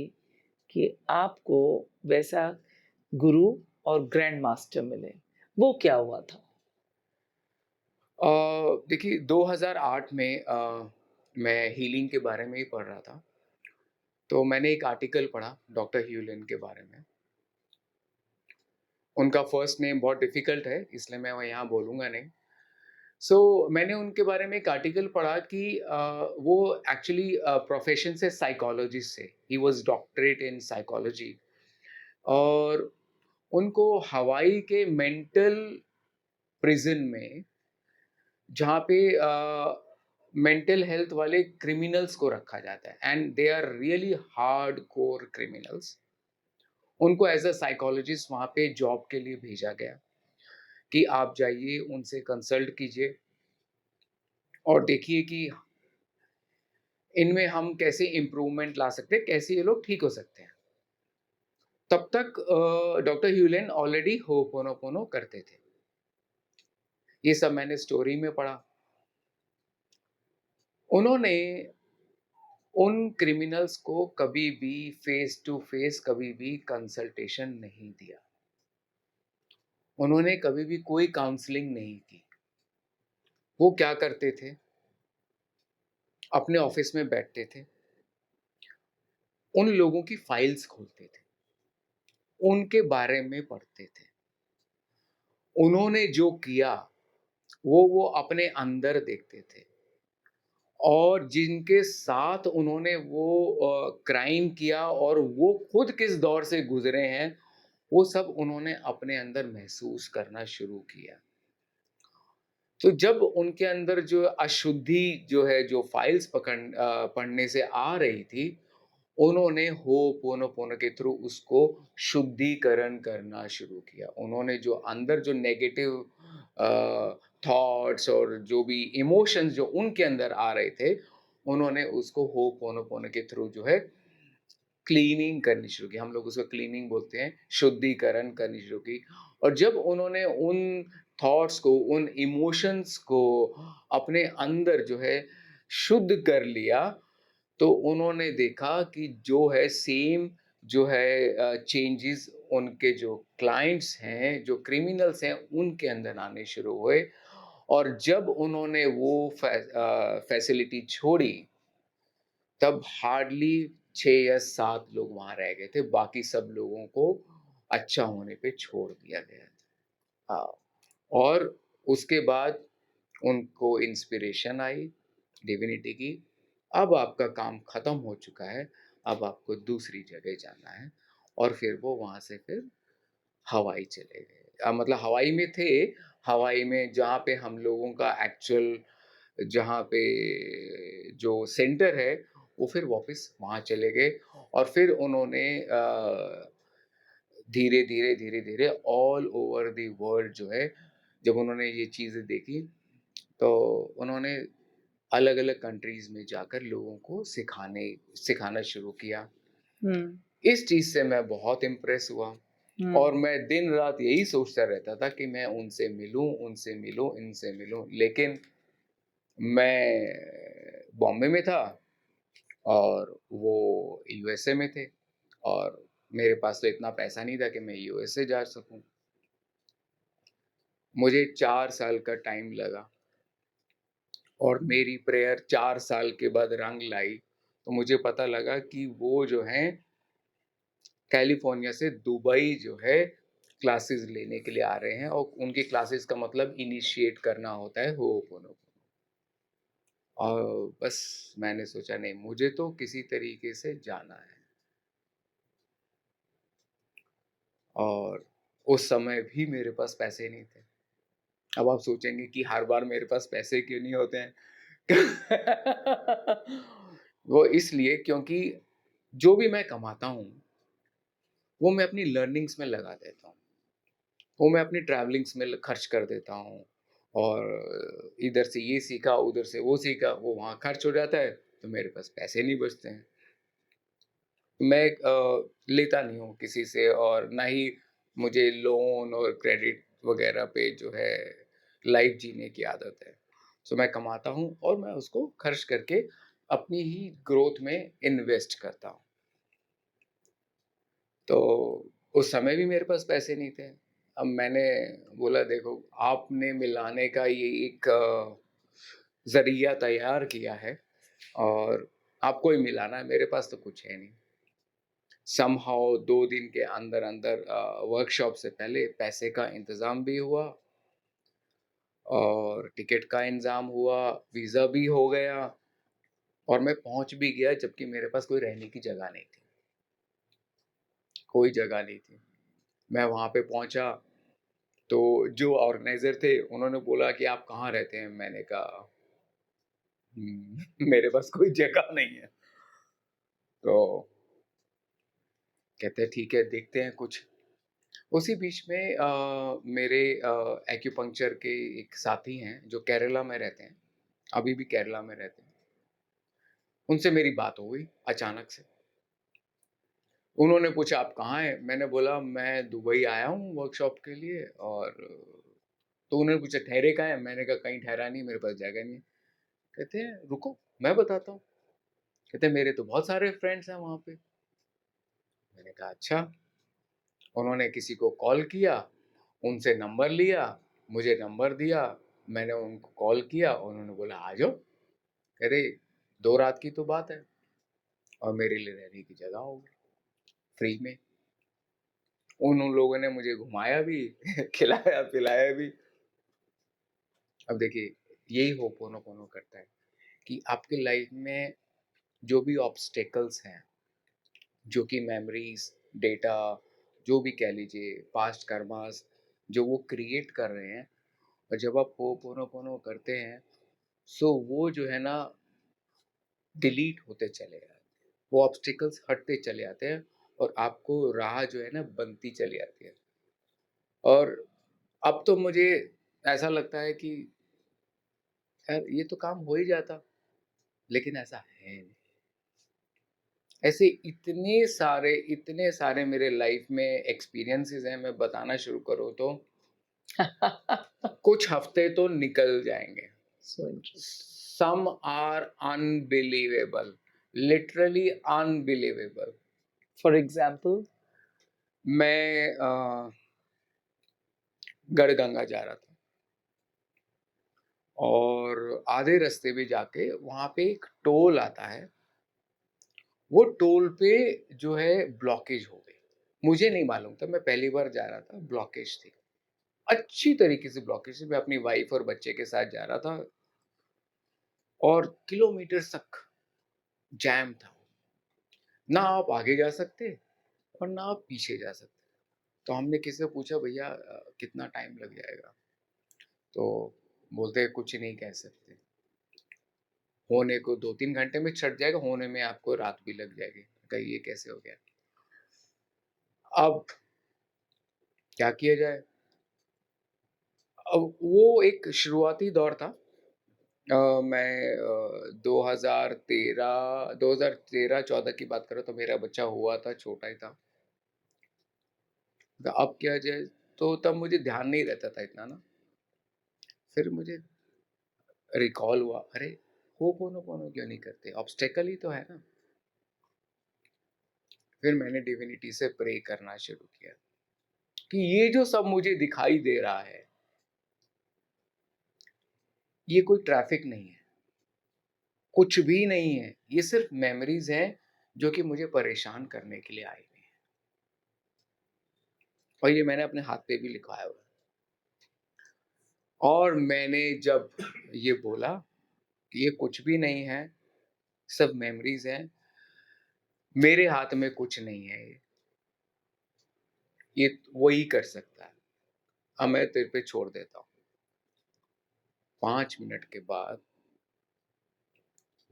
कि आपको वैसा गुरु और ग्रैंड मास्टर मिले। वो क्या हुआ था? अ, देखिए 2008 में मैं हीलिंग के बारे में ही पढ़ रहा था। तो मैंने एक आर्टिकल पढ़ा डॉक्टर ह्यूलिन के बारे में। उनका फर्स्ट नेम बहुत डिफ़िकल्ट है, इसलिए मैं वो यहाँ बोलूँगा नहीं। मैंने उनके बारे में एक आर्टिकल पढ़ा कि वो एक्चुअली प्रोफ़ेशन से साइकोलॉजिस्ट थे। He was doctorate in psychology और उनको हवाई के मेंटल प्रिज़न में जहाँ पे मेंटल हेल्थ वाले क्रिमिनल्स को रखा जाता है and they are really hardcore criminals. उनको एज़ अ साइकोलॉजिस्ट वहाँ पे जॉब के लिए भेजा गया कि आप जाइए, उनसे कंसल्ट कीजिए और देखिए कि इनमें हम कैसे इम्प्रूवमेंट ला सकते हैं, कैसे ये लोग ठीक हो सकते हैं। तब तक डॉक्टर ह्यूलेन ऑलरेडी हो'ओपोनोपोनो करते थे। ये सब मैंने स्टोरी में पढ़ा। उन्होंने उन क्रिमिनल्स को कभी भी फेस टू फेस कभी भी कंसल्टेशन नहीं दिया। उन्होंने कभी भी कोई काउंसलिंग नहीं की। वो क्या करते थे, अपने ऑफिस में बैठते थे, उन लोगों की फाइल्स खोलते थे, उनके बारे में पढ़ते थे। उन्होंने जो किया, वो अपने अंदर देखते थे और जिनके साथ उन्होंने वो क्राइम किया और वो खुद किस दौर से गुज़रे हैं, वो सब उन्होंने अपने अंदर महसूस करना शुरू किया। तो जब उनके अंदर जो अशुद्धि जो है, जो फाइल्स पढ़ने से आ रही थी, उन्होंने हो'ओपोनोपोनो के थ्रू उसको शुद्धिकरण करना शुरू किया। उन्होंने जो अंदर जो नेगेटिव थॉट्स और जो भी इमोशंस जो उनके अंदर आ रहे थे, उन्होंने उसको हो'ओपोनोपोनो के थ्रू जो है क्लीनिंग करनी शुरू की। हम लोग उसको क्लीनिंग बोलते हैं, शुद्धिकरण करनी शुरू की और जब उन्होंने उन थॉट्स को, उन इमोशंस को अपने अंदर जो है शुद्ध कर लिया, तो उन्होंने देखा कि जो है सेम जो है चेंजेस उनके जो क्लाइंट्स हैं, जो क्रिमिनल्स हैं, उनके अंदर आने शुरू हुए और जब उन्होंने वो फैसिलिटी छोड़ी तब हार्डली 6 या 7 लोग वहाँ रह गए थे, बाकी सब लोगों को अच्छा होने पे छोड़ दिया गया था। हाँ, और उसके बाद उनको इंस्पिरेशन आई डिविनिटी की, अब आपका काम खत्म हो चुका है, अब आपको दूसरी जगह जाना है और फिर वो वहाँ से फिर हवाई चले गए। मतलब हवाई में थे, हवाई में जहाँ पे हम लोगों का एक्चुअल जहाँ पे जो सेंटर है, वो फिर वापस वहाँ चले गए और फिर उन्होंने धीरे-धीरे, धीरे-धीरे ऑल ओवर द वर्ल्ड जो है, जब उन्होंने ये चीज़ें देखी, तो उन्होंने अलग-अलग कंट्रीज़ में जाकर लोगों को सिखाना शुरू किया। हुँ, इस चीज़ से मैं बहुत इम्प्रेस हुआ हुँ, और मैं दिन-रात यही सोचता रहता था कि मैं उनसे मिलूँ, उनसे मिलूँ, इनसे मिलूँ। लेकिन मैं बॉम्बे में था और वो यूएसए में थे और मेरे पास तो इतना पैसा नहीं था कि मैं यूएसए जा सकूँ। मुझे 4 साल का टाइम लगा और मेरी प्रेयर 4 साल के बाद रंग लाई, तो मुझे पता लगा कि वो जो हैं कैलिफ़ोर्निया से दुबई जो है क्लासेस लेने के लिए आ रहे हैं और उनकी क्लासेस का मतलब इनिशिएट करना होता है होपोनोपोनो। और बस मैंने सोचा नहीं, मुझे तो किसी तरीके से जाना है। और उस समय भी मेरे पास पैसे नहीं थे। अब आप सोचेंगे कि हर बार मेरे पास पैसे क्यों नहीं होते हैं? वो इसलिए क्योंकि जो भी मैं कमाता हूँ, वो मैं अपनी लर्निंग्स में लगा देता हूँ। वो मैं अपनी ट्रैवलिंग्स में खर्च कर देता हूँ और इधर से ये सीखा, उधर से वो सीखा, वो वहाँ खर्च हो जाता है, तो मेरे पास पैसे नहीं बचते हैं। मैं लेता नहीं हूँ किसी से और ना ही मुझे लोन और क्रेडिट वगैरह पे जो है लाइफ जीने की आदत है। सो मैं कमाता हूँ और मैं उसको खर्च करके अपनी ही ग्रोथ में इन्वेस्ट करता हूँ। तो उस समय भी मेरे पास पैसे नहीं थे। अब मैंने बोला देखो, आपने मिलाने का ये एक ज़रिया तैयार किया है और आपको ही मिलाना है, मेरे पास तो कुछ है नहीं। समहाउ 2 दिन के अंदर-अंदर वर्कशॉप से पहले पैसे का इंतज़ाम भी हुआ और टिकट का इंतज़ाम हुआ, वीज़ा भी हो गया और मैं पहुँच भी गया, जबकि मेरे पास कोई रहने की जगह नहीं थी, कोई जगह नहीं थी। मैं वहाँ पे पहुँचा, तो जो ऑर्गेनाइज़र थे उन्होंने बोला कि आप कहाँ रहते हैं? मैंने कहा मेरे पास कोई जगह नहीं है। तो कहते हैं ठीक है, देखते हैं कुछ। उसी बीच में मेरे एक्यूपंक्चर के एक साथी हैं जो केरला में रहते हैं, अभी भी केरला में रहते हैं। उनसे मेरी बात हो गई अचानक से। उन्होंने पूछा आप कहाँ हैं? मैंने बोला मैं दुबई आया हूँ वर्कशॉप के लिए और तो उन्होंने पूछा ठहरे कहाँ हैं? मैंने कहा कहीं ठहरा नहीं, मेरे पास जगह नहीं है। कहते हैं रुको मैं बताता हूँ। कहते हैं मेरे तो बहुत सारे फ्रेंड्स हैं वहाँ पे। मैंने कहा अच्छा। उन्होंने किसी को कॉल किया, उनसे नंबर लिया, मुझे नंबर दिया, मैंने उनको कॉल किया, उन्होंने बोला आ जाओ। कह रहे 2 रात की तो बात है और मेरे लिए रहने की जगह हो गई, फ्री में। उन लोगों ने मुझे घुमाया भी, खिलाया-पिलाया भी। अब देखिए, यही होपोनोपोनो करता है कि आपकी लाइफ में जो भी ऑब्स्टेकल्स हैं, जो कि मेमोरीज़, डेटा, जो भी कह लीजिए, पास्ट कर्मास जो वो क्रिएट कर रहे हैं और जब आप होपोनोपोनो करते हैं, सो वो जो है ना डिलीट होते चले जाते हैं। वो ऑब्स्टिकल्स हटते चले जाते हैं और आपको राह जो है ना बनती चली जाती है। और अब तो मुझे ऐसा लगता है कि यार ये तो काम हो ही जाता, लेकिन ऐसा है नहीं। ऐसे इतने सारे मेरे लाइफ में एक्सपीरियंसेस हैं, मैं बताना शुरू करूँ तो कुछ हफ्ते तो निकल जाएँगे। So interesting. Some are unbelievable, literally unbelievable. For example, मैं गढ़गंगा जा रहा था और आधे रास्ते में जाके वहाँ पे एक टोल आता है, वो टोल पे जो है ब्लॉकेज हो गई। मुझे नहीं मालूम था, मैं पहली बार जा रहा था, ब्लॉकेज थी। अच्छी तरीके से ब्लॉकेज थी, मैं अपनी वाइफ और बच्चे के साथ जा रहा था और किलोमीटर्स तक जैम था। ना आप आगे जा सकते और ना आप पीछे जा सकते। तो हमने किसी से पूछा भैया कितना टाइम लग जाएगा? तो बोलते हैं कुछ नहीं कह सकते। होने को 2-3 घंटे में छँट जाएगा, होने में आपको रात भी लग जाएगी। कहा ये कैसे हो गया? अब क्या किया जाए? अब वो एक शुरुआती दौर था। मैं 2013-14 की बात कर रहा हूँ, तो मेरा बच्चा हुआ था, छोटा ही था। तो अब क्या जाए, तो तब मुझे ध्यान नहीं रहता था इतना ना। फिर मुझे रिकॉल हुआ, अरे! होपोनोपोनो क्यों नहीं करते? ऑब्स्टेकल ही तो है ना। फिर मैंने डिविनिटी से प्रे करना शुरू किया कि ये जो सब मुझे दिखाई दे रहा है, ये कोई ट्रैफिक नहीं है, कुछ भी नहीं है। ये सिर्फ मेमोरीज़ हैं जो कि मुझे परेशान करने के लिए आई हुई हैं। और ये मैंने अपने हाथ पे भी लिखवाया हुआ है। और मैंने जब ये बोला कि ये कुछ भी नहीं है, सब मेमोरीज हैं, मेरे हाथ में कुछ नहीं है, ये वही कर सकता है, अब मैं तेरे पे छोड़ देता हूँ। 5 मिनट के बाद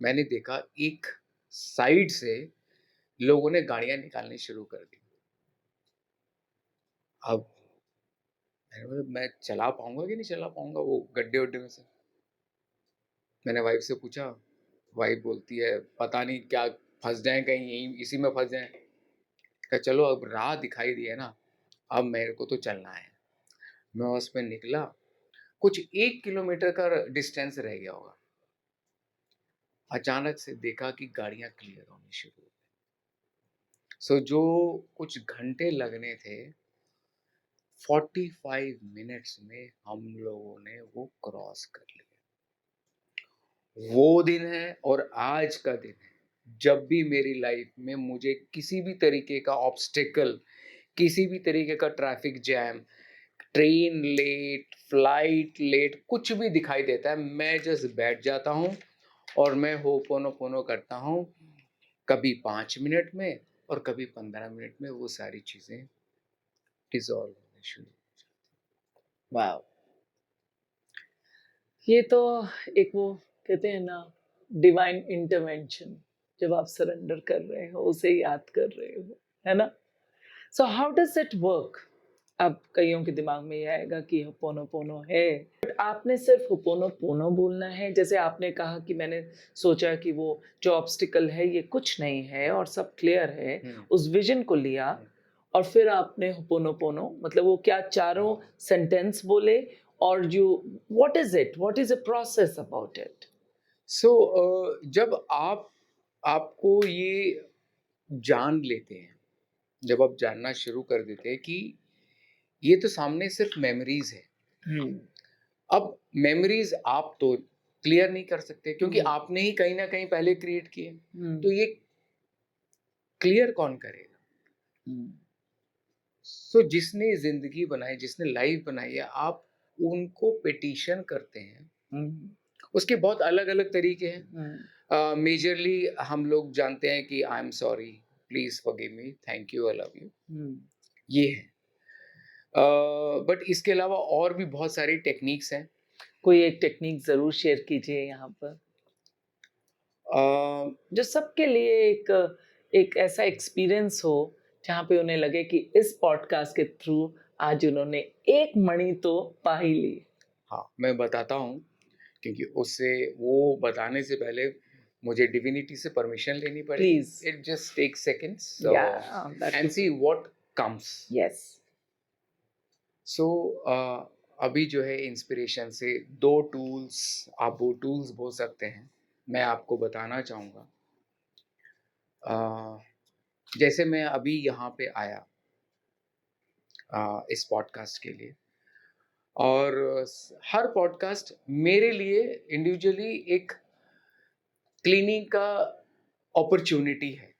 मैंने देखा एक साइड से लोगों ने गाड़ियां निकालनी शुरू कर दी। अब मैंने बोला मैं चला पाऊंगा कि नहीं चला पाऊंगा वो गड्ढे वड्ढे में से। मैंने वाइफ से पूछा, वाइफ बोलती है पता नहीं क्या, फंस जाए कहीं यहीं इसी में फंस जाए। कहा चलो अब राह दिखाई दी है ना, अब मेरे को तो चलना है। मैं उसमें निकला, कुछ 1 किलोमीटर का डिस्टेंस रह गया होगा। अचानक से देखा कि गाड़ियां क्लियर होनी शुरू हो गई। सो जो कुछ घंटे लगने थे, 45 मिनट्स में हम लोगों ने वो क्रॉस कर लिया। वो दिन है और आज का दिन है, जब भी मेरी लाइफ में मुझे किसी भी तरीके का ऑब्स्टिकल, किसी भी तरीके का traffic jam, train late, flight late, कुछ भी दिखाई देता है, मैं जस्ट बैठ जाता हूँ और मैं होपोनोपोनो करता हूँ। कभी 5 मिनट में और कभी 15 मिनट में वो सारी चीजें डिसॉल्व होने शुरू। वाह! ये तो एक वो कहते हैं ना, डिवाइन इंटरवेंशन, जब आप सरेंडर कर रहे हो, उसे याद कर रहे हो, है ना? So how does it work? अब कइयों के दिमाग में ये आएगा कि होपोनोपोनो है, बट आपने सिर्फ होपोनोपोनो बोलना है? जैसे आपने कहा कि मैंने सोचा कि वो जो ऑब्स्टिकल है ये कुछ नहीं है और सब क्लियर है, उस विज़न को लिया और फिर आपने होपोनोपोनो मतलब वो क्या चारों सेंटेंस बोले और you what is it? What is the process about it? So जब आपको ये जान लेते हैं, जब आप जानना शुरू कर देते हैं कि ये तो सामने सिर्फ मेमोरीज है। हुँ, अब मेमोरीज आप तो क्लियर नहीं कर सकते क्योंकि हुँ, आपने ही कहीं ना कहीं पहले क्रिएट किए, हुँ, तो ये क्लियर कौन करेगा? हुँ, सो जिसने जिंदगी बनाई, जिसने लाइफ बनाई है, आप उनको पिटिशन करते हैं। हुँ, उसके बहुत अलग अलग तरीके हुँ, हैं। मेजरली हम लोग जानते हैं कि I am sorry, please forgive me, thank you, I love you, hmm. ये है। बट इसके अलावा और भी बहुत सारी टेक्निक्स हैं। कोई एक टेक्निक ज़रूर शेयर कीजिए यहाँ पर, अ, जो सबके लिए एक ऐसा एक्सपीरियंस हो, जहाँ पे उन्हें लगे कि इस पॉडकास्ट के थ्रू आज उन्होंने एक मणि तो पा ही ली। हाँ, मैं बताता हूँ, क्योंकि उससे वो बताने से पहले मुझे डिविनिटी से परमिशन लेनी पड़ेगी। Please. It just take seconds या that and would see what comes. Yes. So अभी जो है इंस्पिरेशन से दो टूल्स, आप वो टूल्स बोल सकते हैं, मैं आपको बताना चाहूँगा। जैसे मैं अभी यहाँ पे आया इस पॉडकास्ट के लिए, और हर पॉडकास्ट मेरे लिए इंडिविजुअली एक क्लीनिंग का अपॉर्चुनिटी है।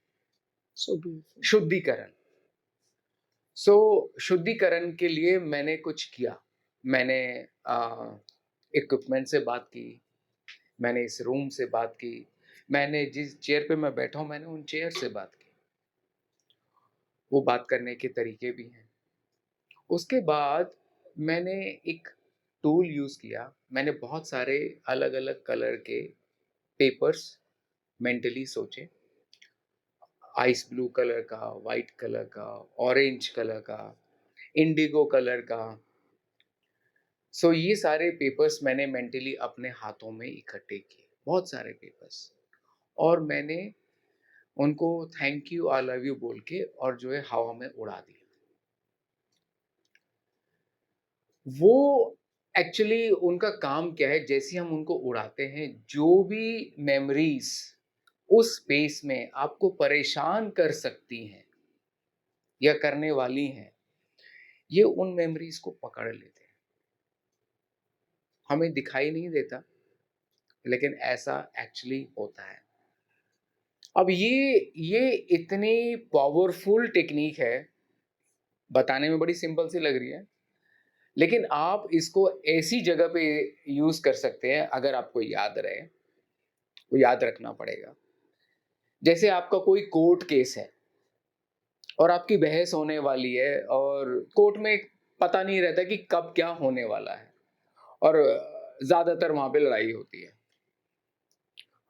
So beautiful. शुद्धिकरण। सो शुद्धिकरण के लिए मैंने कुछ किया। मैंने इक्विपमेंट से बात की, मैंने इस रूम से बात की, मैंने जिस चेयर पे मैं बैठा हूँ मैंने उन चेयर से बात की। वो बात करने के तरीके भी हैं। उसके बाद मैंने एक टूल यूज़ किया। मैंने बहुत सारे अलग अलग कलर के पेपर्स मेंटली सोचे, आइस ब्लू कलर का, वाइट कलर का, ऑरेंज कलर का, इंडिगो कलर का। सो ये सारे पेपर्स मैंने मेंटली अपने हाथों में इकट्ठे किए, बहुत सारे पेपर्स, और मैंने उनको thank you, I love you बोल के और जो है हवा में उड़ा दिया। वो एक्चुअली उनका काम क्या है, जैसे हम उनको उड़ाते हैं, जो भी मेमोरीज उस स्पेस में आपको परेशान कर सकती हैं या करने वाली हैं, ये उन मेमोरीज को पकड़ लेते हैं। हमें दिखाई नहीं देता, लेकिन ऐसा एक्चुअली होता है। अब ये इतनी पावरफुल टेक्निक है बताने में बड़ी सिंपल सी लग रही है, लेकिन आप इसको ऐसी जगह पे यूज़ कर सकते हैं अगर आपको याद रहे, तो याद रखना पड़ेगा। जैसे आपका कोई कोर्ट केस है और आपकी बहस होने वाली है और कोर्ट में पता नहीं रहता कि कब क्या होने वाला है और ज़्यादातर वहाँ पे लड़ाई होती है।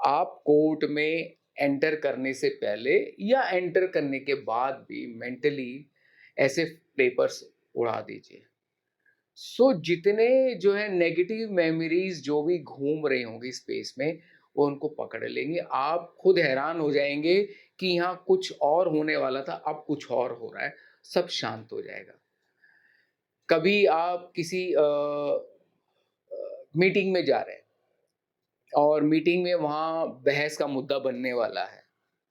आप कोर्ट में एंटर करने से पहले या एंटर करने के बाद भी मेंटली ऐसे पेपर्स उड़ा दीजिए। सो जितने जो है नेगेटिव मेमोरीज जो भी घूम रही होंगी स्पेस में, वो उनको पकड़ लेंगे। आप खुद हैरान हो जाएंगे कि यहाँ कुछ और होने वाला था, अब कुछ और हो रहा है। सब शांत हो जाएगा। कभी आप किसी मीटिंग में जा रहे हैं और मीटिंग में वहाँ बहस का मुद्दा बनने वाला है,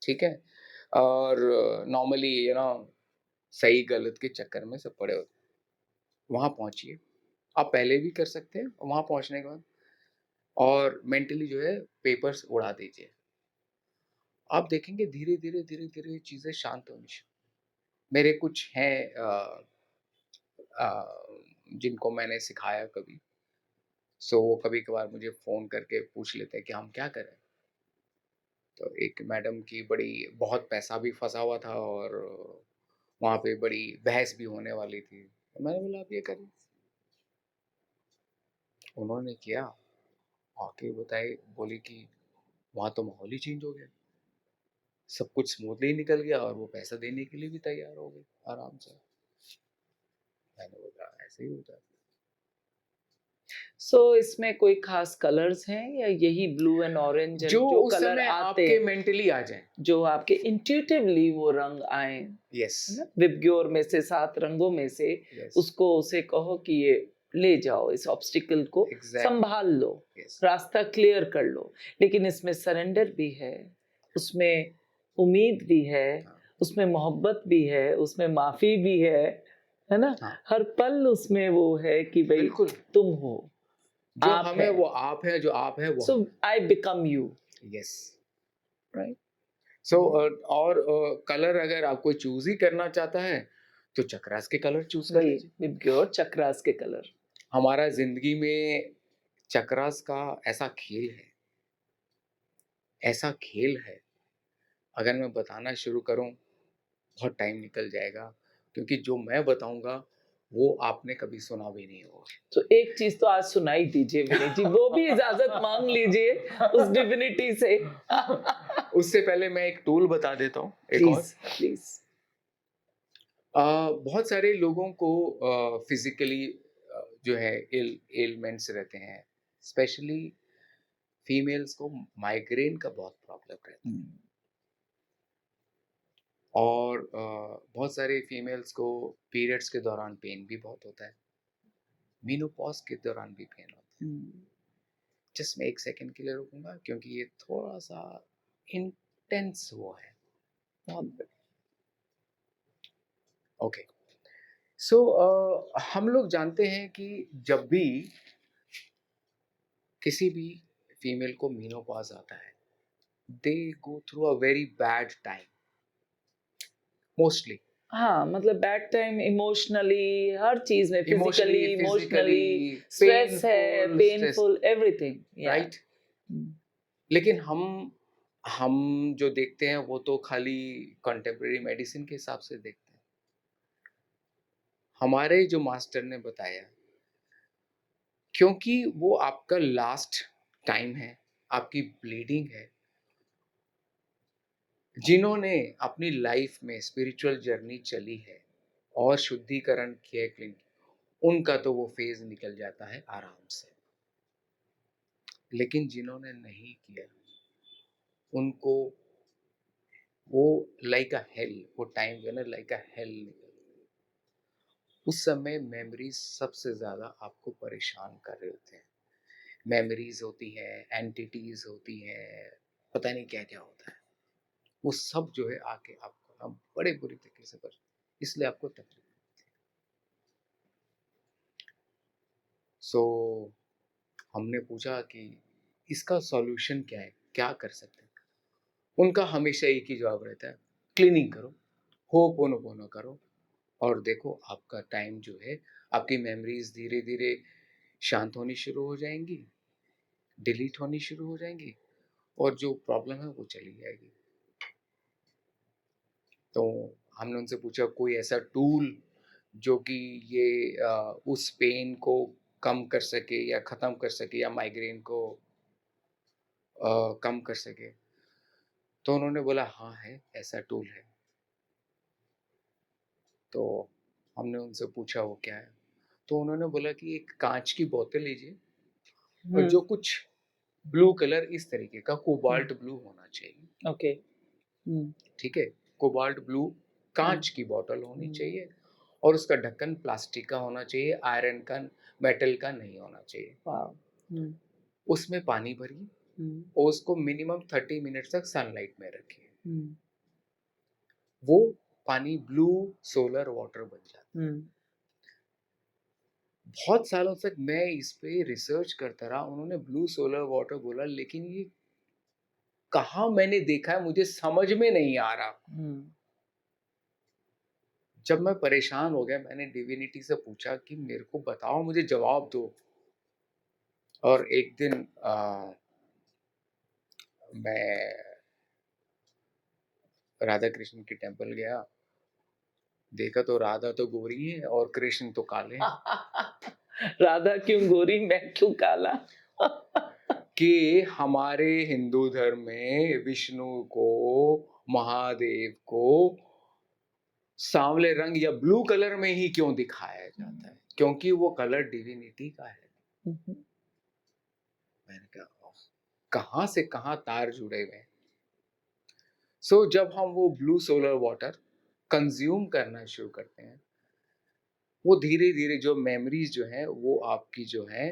ठीक है? और नॉर्मली सही गलत के चक्कर में सब पड़े होते हैं। वहाँ पहुँचिए। आप पहले भी कर सकते हैं, वहाँ पहुँचने के बाद और मेंटली जो है पेपर्स उड़ा दीजिए। आप देखेंगे धीरे-धीरे चीज़ें शांत होनी शुरू। मेरे कुछ हैं जिनको मैंने सिखाया कभी, सो वो कभी-कभार मुझे फ़ोन करके पूछ लेते हैं कि हम क्या करें? तो एक मैडम की बड़ी बहुत पैसा भी फँसा हुआ था और वहाँ पे बड़ी बहस भी होने वाली थी। तो मैंने बोला आप ये करिए। उन्होंने किया, आके बताई बोली कि वहाँ तो माहौल ही चेंज हो गया। सब कुछ स्मूथली निकल गया और वो पैसा देने के लिए भी तैयार हो गई आराम से। मैंने बोला ऐसे ही होता है। सो इसमें कोई खास कलर्स हैं या यही ब्लू एंड ऑरेंज जो एंड जो उस कलर समय आते आपके हैं, मेंटली आ जाए। जो आपके इंट्यूटिवली वो रंग आए, यस, है ना? विबग्योर में से 7 रंगों में से यस, उसको उसे कहो कि ये ले जाओ, इस ऑब्स्टिकल को एग्ज़ैक्टली, संभाल लो, यस। रास्ता क्लियर कर लो। लेकिन इसमें सरेंडर भी है, उसमें उम्मीद भी है, हाँ, उसमें मोहब्बत भी है, उसमें माफ़ी भी है ना? हाँ, हर पल उसमें वो है कि भई बिल्कुल। तुम हो, जो आप हम है हैं। वो आप है, जो आप है वो सो हम आई बिकम यू, हैं। यस। राइट? सो और कलर अगर आप कोई चूज़ ही करना चाहता है, तो चक्रास के कलर चूज़ कर वही लीजिए। विबग्योर चक्रास के कलर। हमारा ज़िंदगी में चक्रास का ऐसा खेल है, अगर मैं बताना शुरू करूँ, बहुत टाइम निकल जाएगा, क्योंकि जो मैं बताऊँगा, वो आपने कभी सुना भी नहीं होगा। तो एक चीज़ तो आज सुनाई दीजिए विनीत जी, वो भी इजाज़त माँग लीजिए उस डिविनिटी से। उससे पहले मैं एक टूल बता देता हूँ, एक और। Please, please. बहुत सारे लोगों को फिज़िकली जो है एलिमेंट्स रहते हैं, स्पेशली फीमेल्स को माइग्रेन का बहुत प्रॉब्लम रहता है। हुँ, और बहुत सारे फीमेल्स को पीरियड्स के दौरान पेन भी बहुत होता है, मेनोपॉज़ के दौरान भी पेन होता है। हुँ। जस्ट मैं 1 सेकंड के लिए रुकूँगा क्योंकि ये थोड़ा-सा इंटेंस वो है। बहुत बढ़िया। ओके। सो हम लोग जानते हैं कि जब भी किसी भी फीमेल को मेनोपॉज़ आता है, they go through a very bad time mostly. हाँ, मतलब बैड टाइम इमोशनली हर चीज़ में emotionally, physically, physically, emotionally, stress है, पेनफुल, स्ट्रेस, पेनफुल एवरीथिंग या राइट? हुँ, लेकिन हम जो देखते हैं वो तो खाली कंटेम्परेरी मेडिसिन के हिसाब से देखते हैं। हमारे जो मास्टर ने बताया, क्योंकि वो आपका लास्ट टाइम है, आपकी ब्लीडिंग है, जिन्होंने अपनी लाइफ में स्पिरिचुअल जर्नी चली है और शुद्धिकरण किया है उनका तो वो फेज़ निकल जाता है आराम से। लेकिन जिन्होंने नहीं किया, उनको वो लाइक अ हेल, वो टाइम जो है ना लाइक अ हेल निकल, उस समय मेमोरीज सबसे ज़्यादा आपको परेशान कर रहे होते हैं। मेमोरीज होती हैं, एंटिटीज होती हैं, पता नहीं क्या क्या होता है। वो सब जो है आके आपको ना बड़े बुरी तरीके से कर, इसलिए आपको तकलीफ। सो हमने पूछा कि इसका सॉल्यूशन क्या है, क्या कर सकते हैं? उनका हमेशा एक ही जवाब रहता है, क्लीनिंग करो, होपोनोपोनो करो और देखो आपका टाइम जो है, आपकी मेमोरीज धीरे धीरे शांत होनी शुरू हो जाएंगी, डिलीट होनी शुरू हो जाएंगी, और जो प्रॉब्लम है वो चली जाएगी। तो हमने उनसे पूछा कोई ऐसा टूल जो कि ये उस पेन को कम कर सके या ख़त्म कर सके या माइग्रेन को कम कर सके। तो उन्होंने बोला हाँ है, ऐसा टूल है। तो हमने उनसे पूछा वो क्या है? तो उन्होंने बोला कि एक कांच की बोतल लीजिए और जो कुछ ब्लू कलर इस तरीके का कोबाल्ट ब्लू होना चाहिए, ओके। ठीक है? कोबाल्ट ब्लू कांच की बोतल होनी चाहिए और उसका ढक्कन प्लास्टिक का होना चाहिए, आयरन का, मेटल का नहीं होना चाहिए। वाह। उसमें पानी भरिए और उसको मिनिमम 30 मिनट तक सनलाइट में रखिए। वो पानी ब्लू सोलर वाटर बन जाता है। बहुत सालों तक मैं इस पे रिसर्च करता रहा। उन्होंने ब्लू सोलर वाटर बोला, लेकिन ये कहाँ मैंने देखा है मुझे समझ में नहीं आ रहा। जब मैं परेशान हो गया, मैंने डिविनिटी से पूछा कि मेरे को बताओ, मुझे जवाब दो। और एक दिन मैं राधा कृष्ण के टेम्पल गया, देखा तो राधा तो गोरी है और कृष्ण तो काले हैं। राधा क्यों गोरी, मैं क्यों काला? कि हमारे हिंदू धर्म में विष्णु को, महादेव को सांवले रंग या ब्लू कलर में ही क्यों दिखाया जाता है? क्योंकि वो कलर डिविनिटी का है। मैंने कहा कहाँ से कहाँ तार जुड़े हुए हैं। सो जब हम वो ब्लू सोलर वाटर कंज्यूम करना शुरू करते हैं, वो धीरे धीरे जो मेमोरीज जो है वो आपकी जो है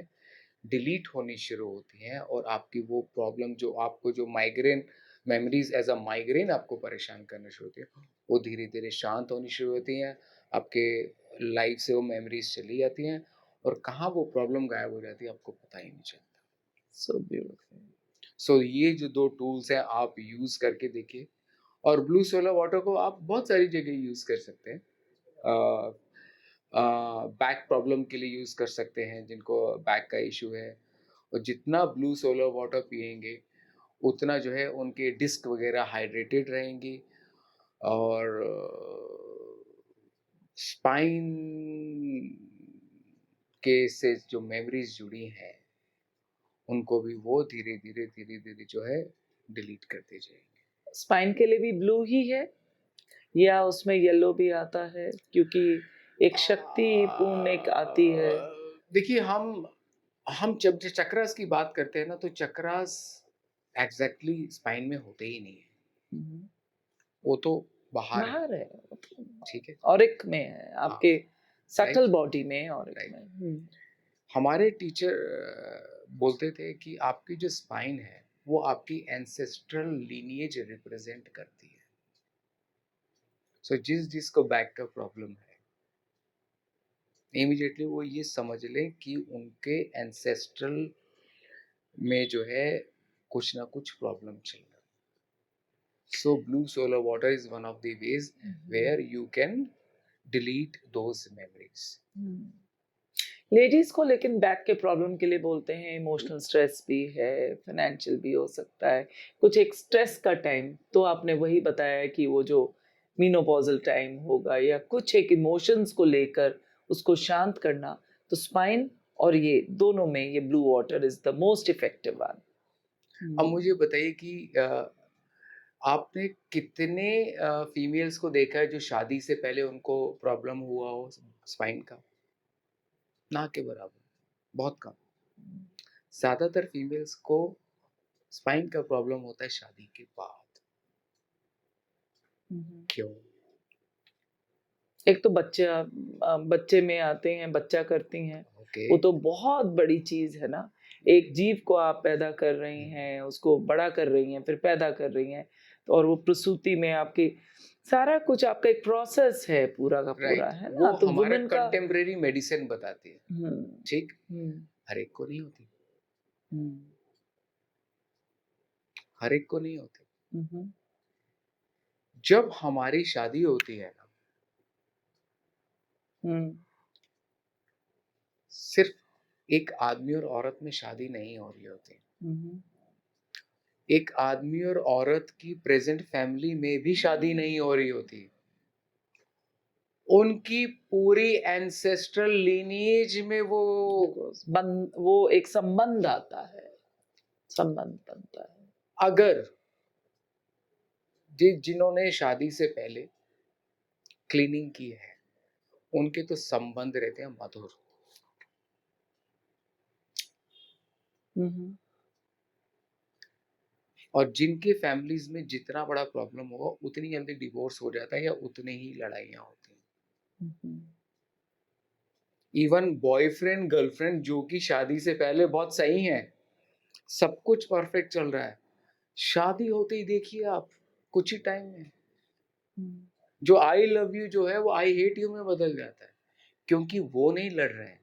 डिलीट होनी शुरू होती हैं, और आपकी वो प्रॉब्लम जो आपको जो migraine memories as a migraine आपको परेशान करना शुरू होती है, वो धीरे धीरे शांत होनी शुरू होती हैं। आपके लाइफ से वो मेमोरीज चली जाती हैं और कहाँ वो प्रॉब्लम गायब हो जाती है आपको पता ही नहीं चलता। So beautiful. सो ये जो दो टूल्स हैं आप यूज़ करके देखिए। और ब्लू सोलर वाटर को आप बहुत सारी जगह यूज़ कर सकते हैं। बैक प्रॉब्लम के लिए यूज़ कर सकते हैं जिनको बैक का इशू है, और जितना ब्लू सोलर वाटर पिएंगे उतना जो है उनके डिस्क वगैरह हाइड्रेटेड रहेंगी, और स्पाइन के से जो मेमोरीज जुड़ी हैं उनको भी वो धीरे धीरे धीरे धीरे जो है डिलीट करते जाएंगे। स्पाइन के लिए भी ब्लू ही है या उसमें येलो भी आता है? क्योंकि एक शक्तिपूर्ण एक आती है। देखिए हम जब चक्रास की बात करते हैं ना, तो चक्रास एग्जैक्टली स्पाइन में होते ही नहीं है, वो तो बाहर है। बाहर है वो तो, ठीक है, और एक में है हाँ, आपके सटल राइट बॉडी में, और एक राइट। में। हमारे टीचर बोलते थे कि आपकी जो स्पाइन है वो आपकी एंसेस्ट्रल लीनिएज रिप्रेजेंट करती है। सो जिस जिसको बैक का प्रॉब्लम है, इमीडिएटली वो ये समझ लें कि उनके एंसेस्ट्रल में जो है कुछ ना कुछ प्रॉब्लम चल रहा है। So blue solar water is one of the ways where you can delete those memories. Ladies को लेकिन बैक के प्रॉब्लम के लिए बोलते हैं इमोशनल स्ट्रेस भी है, फाइनेंशियल भी हो सकता है, कुछ एक स्ट्रेस का टाइम, तो आपने वही बताया कि वो जो मीनोपॉजल टाइम होगा या कुछ एक इमोशंस को लेकर उसको शांत करना, तो स्पाइन और ये दोनों में ये blue water is the most effective one. अब मुझे बताइए कि आपने कितने फीमेल्स को देखा है जो शादी से पहले उनको प्रॉब्लम हुआ हो स्पाइन का? ना के बराबर, बहुत कम। ज़्यादातर फीमेल्स को स्पाइन का प्रॉब्लम होता है शादी के बाद। क्यों? एक तो बच्चे में आते हैं, बच्चा करती हैं, ओके। वो तो बहुत बड़ी चीज है ना। एक जीव को आप पैदा कर रही हैं, उसको बड़ा कर रही हैं, फिर पैदा कर रही हैं, और वो प्रसूति में आपकी सारा कुछ आपका एक प्रोसेस है पूरा का पूरा, राइट, है वो ना। तो हमारा वुमेन का कंटेम्परेरी मेडिसिन बताती है। हम्म ठीक, हम्म हर एक को नहीं होती, हम्म हर एक को नहीं होती। हम्म जब हमारी शादी होती है ना, हुँ, सिर्फ एक आदमी और औरत में शादी नहीं हो रही होती। हुँ, एक आदमी और औरत की प्रेजेंट फैमिली में भी शादी नहीं हो रही होती। उनकी पूरी एंसेस्ट्रल लीनिएज में वो बिकॉज़ वो एक संबंध आता है, संबंध बनता है। अगर जिन्होंने शादी से पहले क्लीनिंग की है, उनके तो संबंध रहते हैं मधुर। हुँ, हुँ, और जिनके फैमिलीज में जितना बड़ा प्रॉब्लम होगा उतनी जल्दी डिवोर्स हो जाता है या उतनी ही लड़ाइयाँ होती हैं। हुँ, हुँ, इवन बॉयफ्रेंड गर्लफ्रेंड जो कि शादी से पहले बहुत सही हैं, सब कुछ परफेक्ट चल रहा है, शादी होते ही देखिए आप कुछ ही टाइम में हुँ, जो आई लव यू जो है वो आई हेट यू में बदल जाता है, क्योंकि वो नहीं लड़ रहे हैं,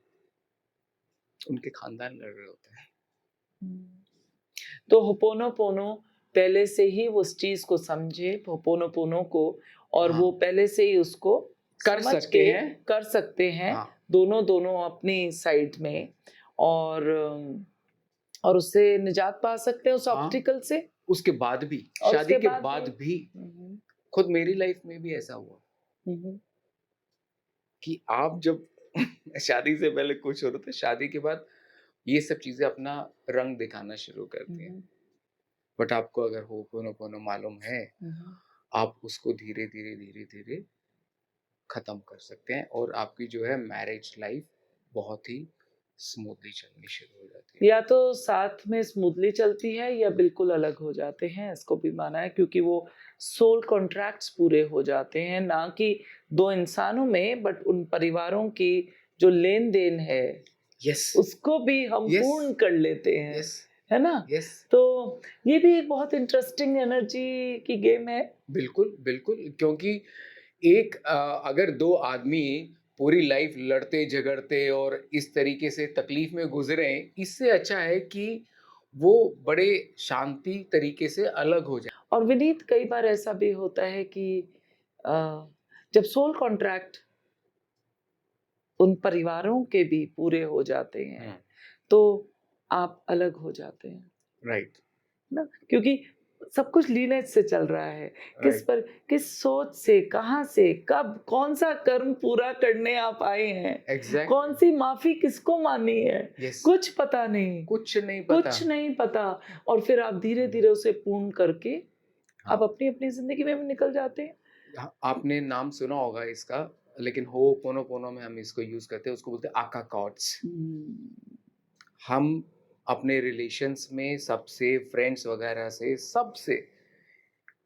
उनके खानदान लड़ रहे होते हैं। हुँ। तो होपोनोपोनो पहले से ही उस चीज़ को समझे होपोनोपोनो को, और हाँ, वो पहले से ही उसको कर समझ सकते के हैं। कर सकते हैं, हाँ, दोनों अपनी साइड में, और और उससे निजात पा सकते हैं उस हाँ, ऑब्स्टिकल से। उसके बाद भी, और शादी उसके के बाद भी बाद भी, हुँ, हुँ, खुद मेरी लाइफ में भी ऐसा हुआ हुँ, हुँ, कि आप जब शादी से पहले खुश हो रहे थे, शादी के बाद ये सब चीजें अपना रंग दिखाना शुरू करती हैं। हुँ, बट आपको अगर होपोनोपोनो मालूम है, हुँ, आप उसको धीरे धीरे धीरे धीरे खत्म कर सकते हैं और आपकी जो है मैरिज लाइफ बहुत ही स्मूथली चलनी शुरू हो जाती है। या तो साथ में स्मूथली चलती है या बिल्कुल अलग हो जाते हैं, इसको भी माना है, क्योंकि वो सोल कॉन्ट्रैक्ट्स पूरे हो जाते हैं, ना कि 2 इंसानों में बट उन परिवारों की जो लेन-देन है, यस, उसको भी हम यस, पूर्ण कर लेते हैं, यस, है ना? यस। तो ये भी एक बहुत इंटरेस्टिंग एनर्जी की गेम है। बिल्कुल, बिल्कुल, क्योंकि अगर 2 आदमी पूरी लाइफ लड़ते-झगड़ते और इस तरीके से तकलीफ में गुज़रें, इससे अच्छा है कि वो बड़े शांति तरीके से अलग हो जाएँ। और विनीत, कई बार ऐसा भी होता है कि अ, जब सोल कॉन्ट्रैक्ट उन परिवारों के भी पूरे हो जाते हैं, हुँ, तो आप अलग हो जाते हैं, राइट, ना? क्योंकि सब कुछ लीनेज से चल रहा है। राइट, किस सोच से, कहाँ से, कब, कौन-सा कर्म पूरा करने आप आए हैं, एग्ज़ैक्टली, कौन-सी माफ़ी किसको माननी है, यस, कुछ पता नहीं, कुछ नहीं पता। कुछ नहीं पता, और फिर आप हुँ, धीरे-धीरे उसे पूर्ण करके हाँ, आप अपनी-अपनी ज़िंदगी में भी निकल जाते हैं। आपने नाम सुना होगा इसका, लेकिन होपोनोपोनो में हम इसको यूज़ करते हैं, उसको बोलते हैं आका कॉर्ड्स। हुँ, हम अपने रिलेशंस में सबसे, फ्रेंड्स वगैरह से, सबसे,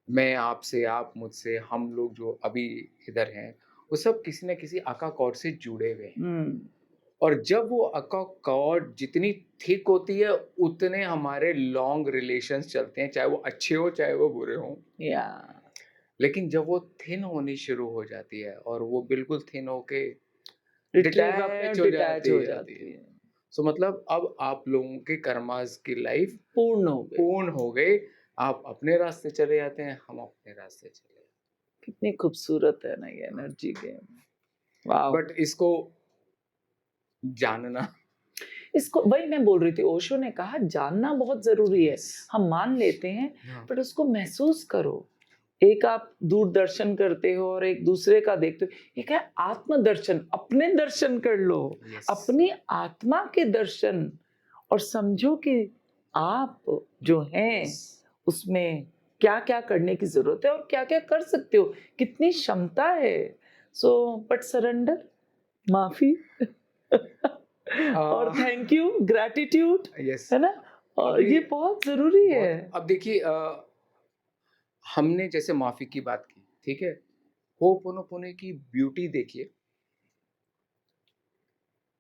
मैं आपसे, आप मुझसे, हम लोग जो अभी इधर हैं, वो सब किसी न किसी आका कॉर्ड से जुड़े हुए हैं। हुँ, और जब वो आका कॉर्ड जितनी थिक होती है, उतने हमारे लॉन्ग रिलेशंस चलते हैं, चाहे वो अच्छे हों, चाहे वो बुरे हों। या लेकिन जब वो थिन होनी शुरू हो जाती है और वो बिल्कुल थिन होके रिट्रीव अपने आप डिटैच हो डिटैच जाती हो जाती है। जाती है। सो मतलब अब आप लोगों के कर्मास की लाइफ पूर्ण हो गई। पूर्ण हो गई। आप अपने रास्ते चले जाते हैं, हम अपने रास्ते चले जाते कितनी खूबसूरत है ना ये हैं। Energy game. वाओ! बट इसको जानना। इसको वही मैं बोल रही थी, ओशो ने कहा जानना बहुत ज़रूरी है। यस। हम मान लेते हैं, हाँ, बट उसको महसूस करो। एक आप दूरदर्शन करते हो और एक दूसरे का देखते हो। एक है आत्मदर्शन, अपने दर्शन कर लो, यस, अपनी आत्मा के दर्शन, और समझो कि आप जो यस। हैं, उसमें क्या-क्या करने की ज़रूरत है और क्या-क्या कर सकते हो, कितनी क्षमता है। सो बट सरेंडर, माफ़ी और थैंक यू, ग्रैटिट्यूड, यस। है ना? और अभी ये बहुत ज़रूरी है। बहुत अब देखिए हमने जैसे माफ़ी की बात की, ठीक है? होपोनोपोनो की ब्यूटी देखिए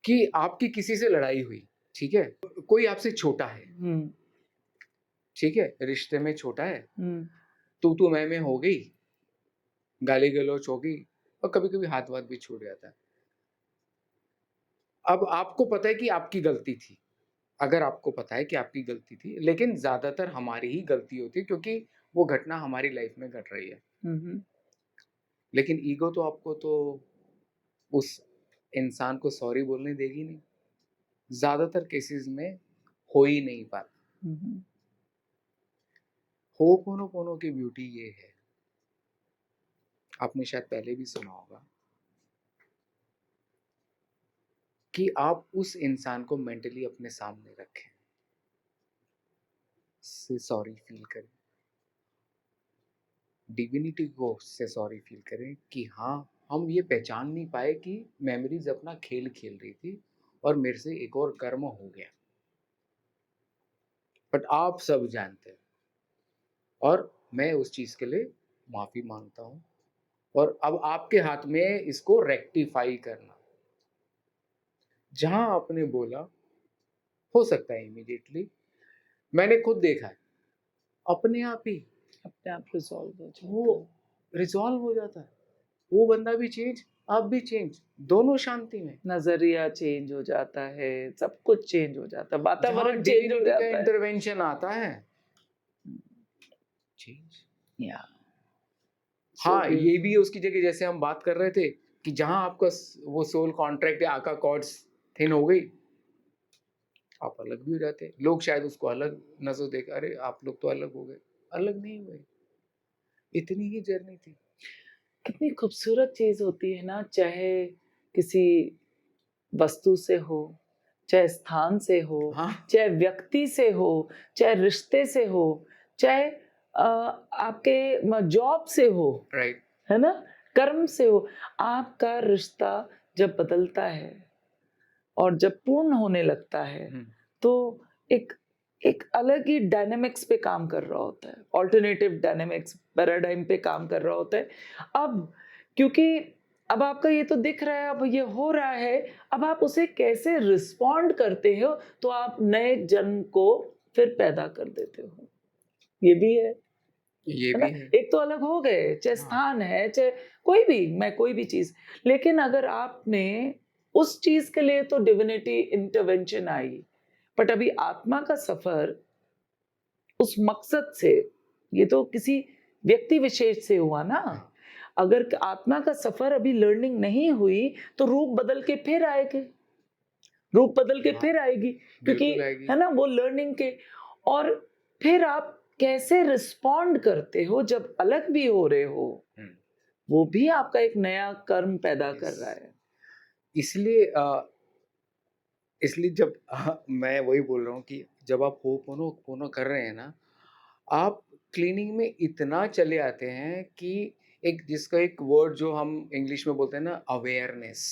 कि आपकी किसी से लड़ाई हुई, ठीक है? कोई आपसे छोटा है, हुँ, ठीक है? रिश्ते में छोटा है, हुँ, तू-तू, मैं हो गई, गाली-गलौच हो गई और कभी-कभी हाथ-वाथ भी छूट जाता है। अब आपको पता है कि आपकी गलती थी, अगर आपको पता है कि आपकी गलती थी, लेकिन ज़्यादातर हमारी ही गलती होती है क्योंकि वो घटना हमारी लाइफ़ में घट रही है। हुँ, हुँ, लेकिन ईगो तो आपको तो उस इंसान को सॉरी बोलने देगी नहीं, ज्यादातर केसेस में हो ही नहीं पाता। हम्म, होपोनोपोनो की ब्यूटी ये है, आपने शायद पहले भी सुना होगा, कि आप उस इंसान को मेंटली अपने सामने रखें, से सॉरी फील करें, डिविनिटी को से सॉरी फील करें कि हाँ, हम ये पहचान नहीं पाए कि मेमोरीज अपना खेल खेल रही थी और मेरे से एक और कर्म हो गया, बट आप सब जानते हैं और मैं उस चीज के लिए माफी मांगता हूँ, और अब आपके हाथ में है इसको रेक्टिफाई करना। जहां आपने बोला, हो सकता है इमीडिएटली, मैंने खुद देखा है, अपने आप ही अपने आप रिजॉल्व हो वो जाता है। रिजॉल्व हो जाता है, वो बंदा भी चेंज, आप भी चेंज, दोनों शांति में। नजरिया चेंज हो जाता है, सब कुछ चेंज हो जाता है, जहां वातावरण चेंज हो डिविनिटी का जाता है। इंटरवेंशन आता है, चेंज। या हाँ, ये भी है उसकी जगह, जैसे हम बात कर रहे थे कि जहां आपका वो सोल कॉन्ट्रैक्ट या आका कॉर्ड्स थिन हो गई, आप अलग भी हो जाते। लोग शायद उसको अलग नजर देख, अरे आप लोग तो अलग हो गए, अलग नहीं हुए, इतनी ही जर्नी थी। कितनी खूबसूरत चीज होती है ना, चाहे किसी वस्तु से हो, चाहे स्थान से हो, हाँ, चाहे व्यक्ति से हो, चाहे रिश्ते से हो, चाहे आपके जॉब से हो, राइट। है ना, कर्म से हो। आपका रिश्ता जब बदलता है और जब पूर्ण होने लगता है, तो एक एक अलग ही डायनेमिक्स पे काम कर रहा होता है, ऑल्टरनेटिव डायनेमिक्स पैराडाइम पे काम कर रहा होता है। अब क्योंकि अब आपका ये तो दिख रहा है, अब ये हो रहा है, अब आप उसे कैसे रिस्पॉन्ड करते हो, तो आप नए जन्म को फिर पैदा कर देते हो। ये भी ये है ना। भी है। एक तो अलग हो गए, चाहे हाँ, स्थान है, चाहे कोई भी, मैं कोई भी चीज, लेकिन अगर आपने उस चीज के लिए तो डिविनिटी इंटरवेंशन आई, बट अभी आत्मा का सफर उस मकसद से, ये तो किसी व्यक्ति विशेष से हुआ ना। अगर आत्मा का सफर अभी लर्निंग नहीं हुई, तो रूप बदल के फिर आएगी, रूप बदल के हाँ, फिर आएगी, क्योंकि बिल्कुल आएगी। है ना वो लर्निंग के। और फिर आप कैसे रिस्पॉन्ड करते हो जब अलग भी हो रहे हो, वो भी आपका एक नया कर्म पैदा कर रहा है। इसलिए इसलिए जब मैं वही बोल रहा हूँ कि जब आप होपोनोपोनो कर रहे हैं ना, आप क्लीनिंग में इतना चले आते हैं कि एक जिसका एक वर्ड जो हम इंग्लिश में बोलते हैं ना, awareness.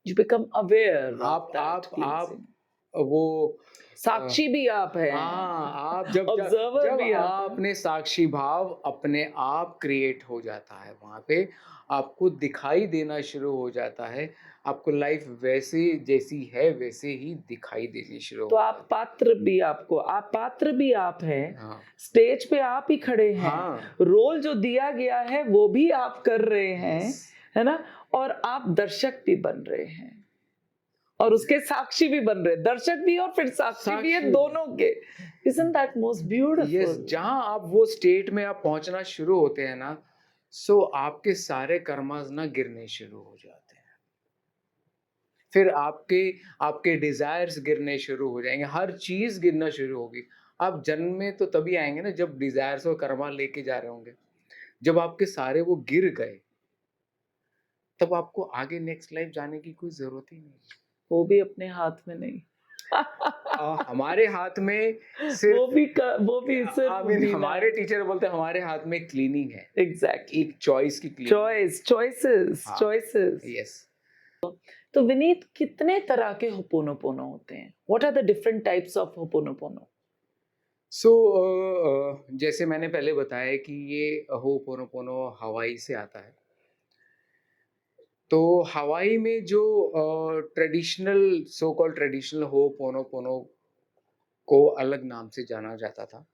You become aware of that आप क्लींजिंग। वो साक्षी भी आप हैं, हाँ, आप जब जब ऑब्जर्वर जब भी आप हैं। आपने साक्षी भाव अपने आप क्रिएट हो जाता है, वहां पे आपको दिखाई देना शुरू हो जाता है, आपको लाइफ वैसे जैसी है वैसे ही दिखाई देनी शुरू तो हो आप जाती पात्र भी आपको, आप पात्र भी आप हैं, है। हाँ, स्टेज पे आप ही खड़े हैं, हाँ, रोल जो दिया गया है वो भी आप कर रहे हैं, यस, है ना, और आप दर्शक भी बन रहे हैं और उसके साक्षी भी बन रहे हैं, दर्शक भी और फिर साक्षी भी है, साक्षी। दोनों के। Isn't that most yes, beautiful? जहां आप वो स्टेट में आप पहुंचना शुरू होते हैं ना, सो आपके सारे कर्मास ना गिरने शुरू हो जाते हैं, फिर आपके आपके डिजायर्स गिरने शुरू हो जाएंगे, हर चीज गिरना शुरू होगी। आप जन्म में तो तभी आएंगे ना जब डिजायर्स और कर्मा लेके जा रहे होंगे, जब आपके सारे वो गिर गए, तब आपको आगे नेक्स्ट लाइफ जाने की कोई जरूरत ही नहीं। वो भी अपने हाथ में नहीं। हमारे हाथ में वो सिर्फ, भी सिर्फ आई मीन जीना हमारे टीचर बोलते हैं हमारे हाथ में क्लीनिंग है, एग्जैक्टली। एक चॉइस की क्लीनिंग। चॉइसेस हाँ, चॉइसेस। यस। तो विनीत, कितने तरह के होपोनोपोनो होते हैं? What are the different types of ho'oponopono? So जैसे मैंने पहले बताया कि ये होपोनोपोनो हवाई से आता है। तो हवाई में जो traditional, so called traditional ho'oponopono को अलग नाम से जाना जाता था।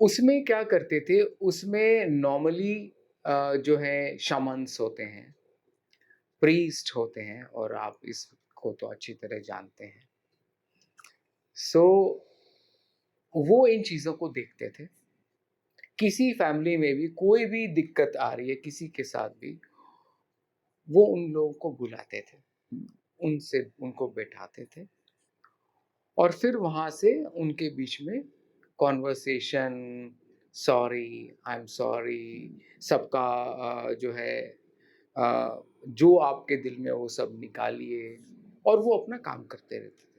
उसमें क्या करते थे, उसमें नॉर्मली जो है शमन्स होते हैं, प्रीस्ट होते हैं, और आप इसको तो अच्छी तरह जानते हैं। सो वो इन चीज़ों को देखते थे किसी फैमिली में भी कोई भी दिक्कत आ रही है किसी के साथ भी, वो उन लोगों को बुलाते थे, उनसे उनको बैठाते थे और फिर वहाँ से उनके बीच में conversation, sorry, I am sorry, सबका जो है जो आपके दिल में वो सब निकालिए और वो अपना काम करते रहते थे।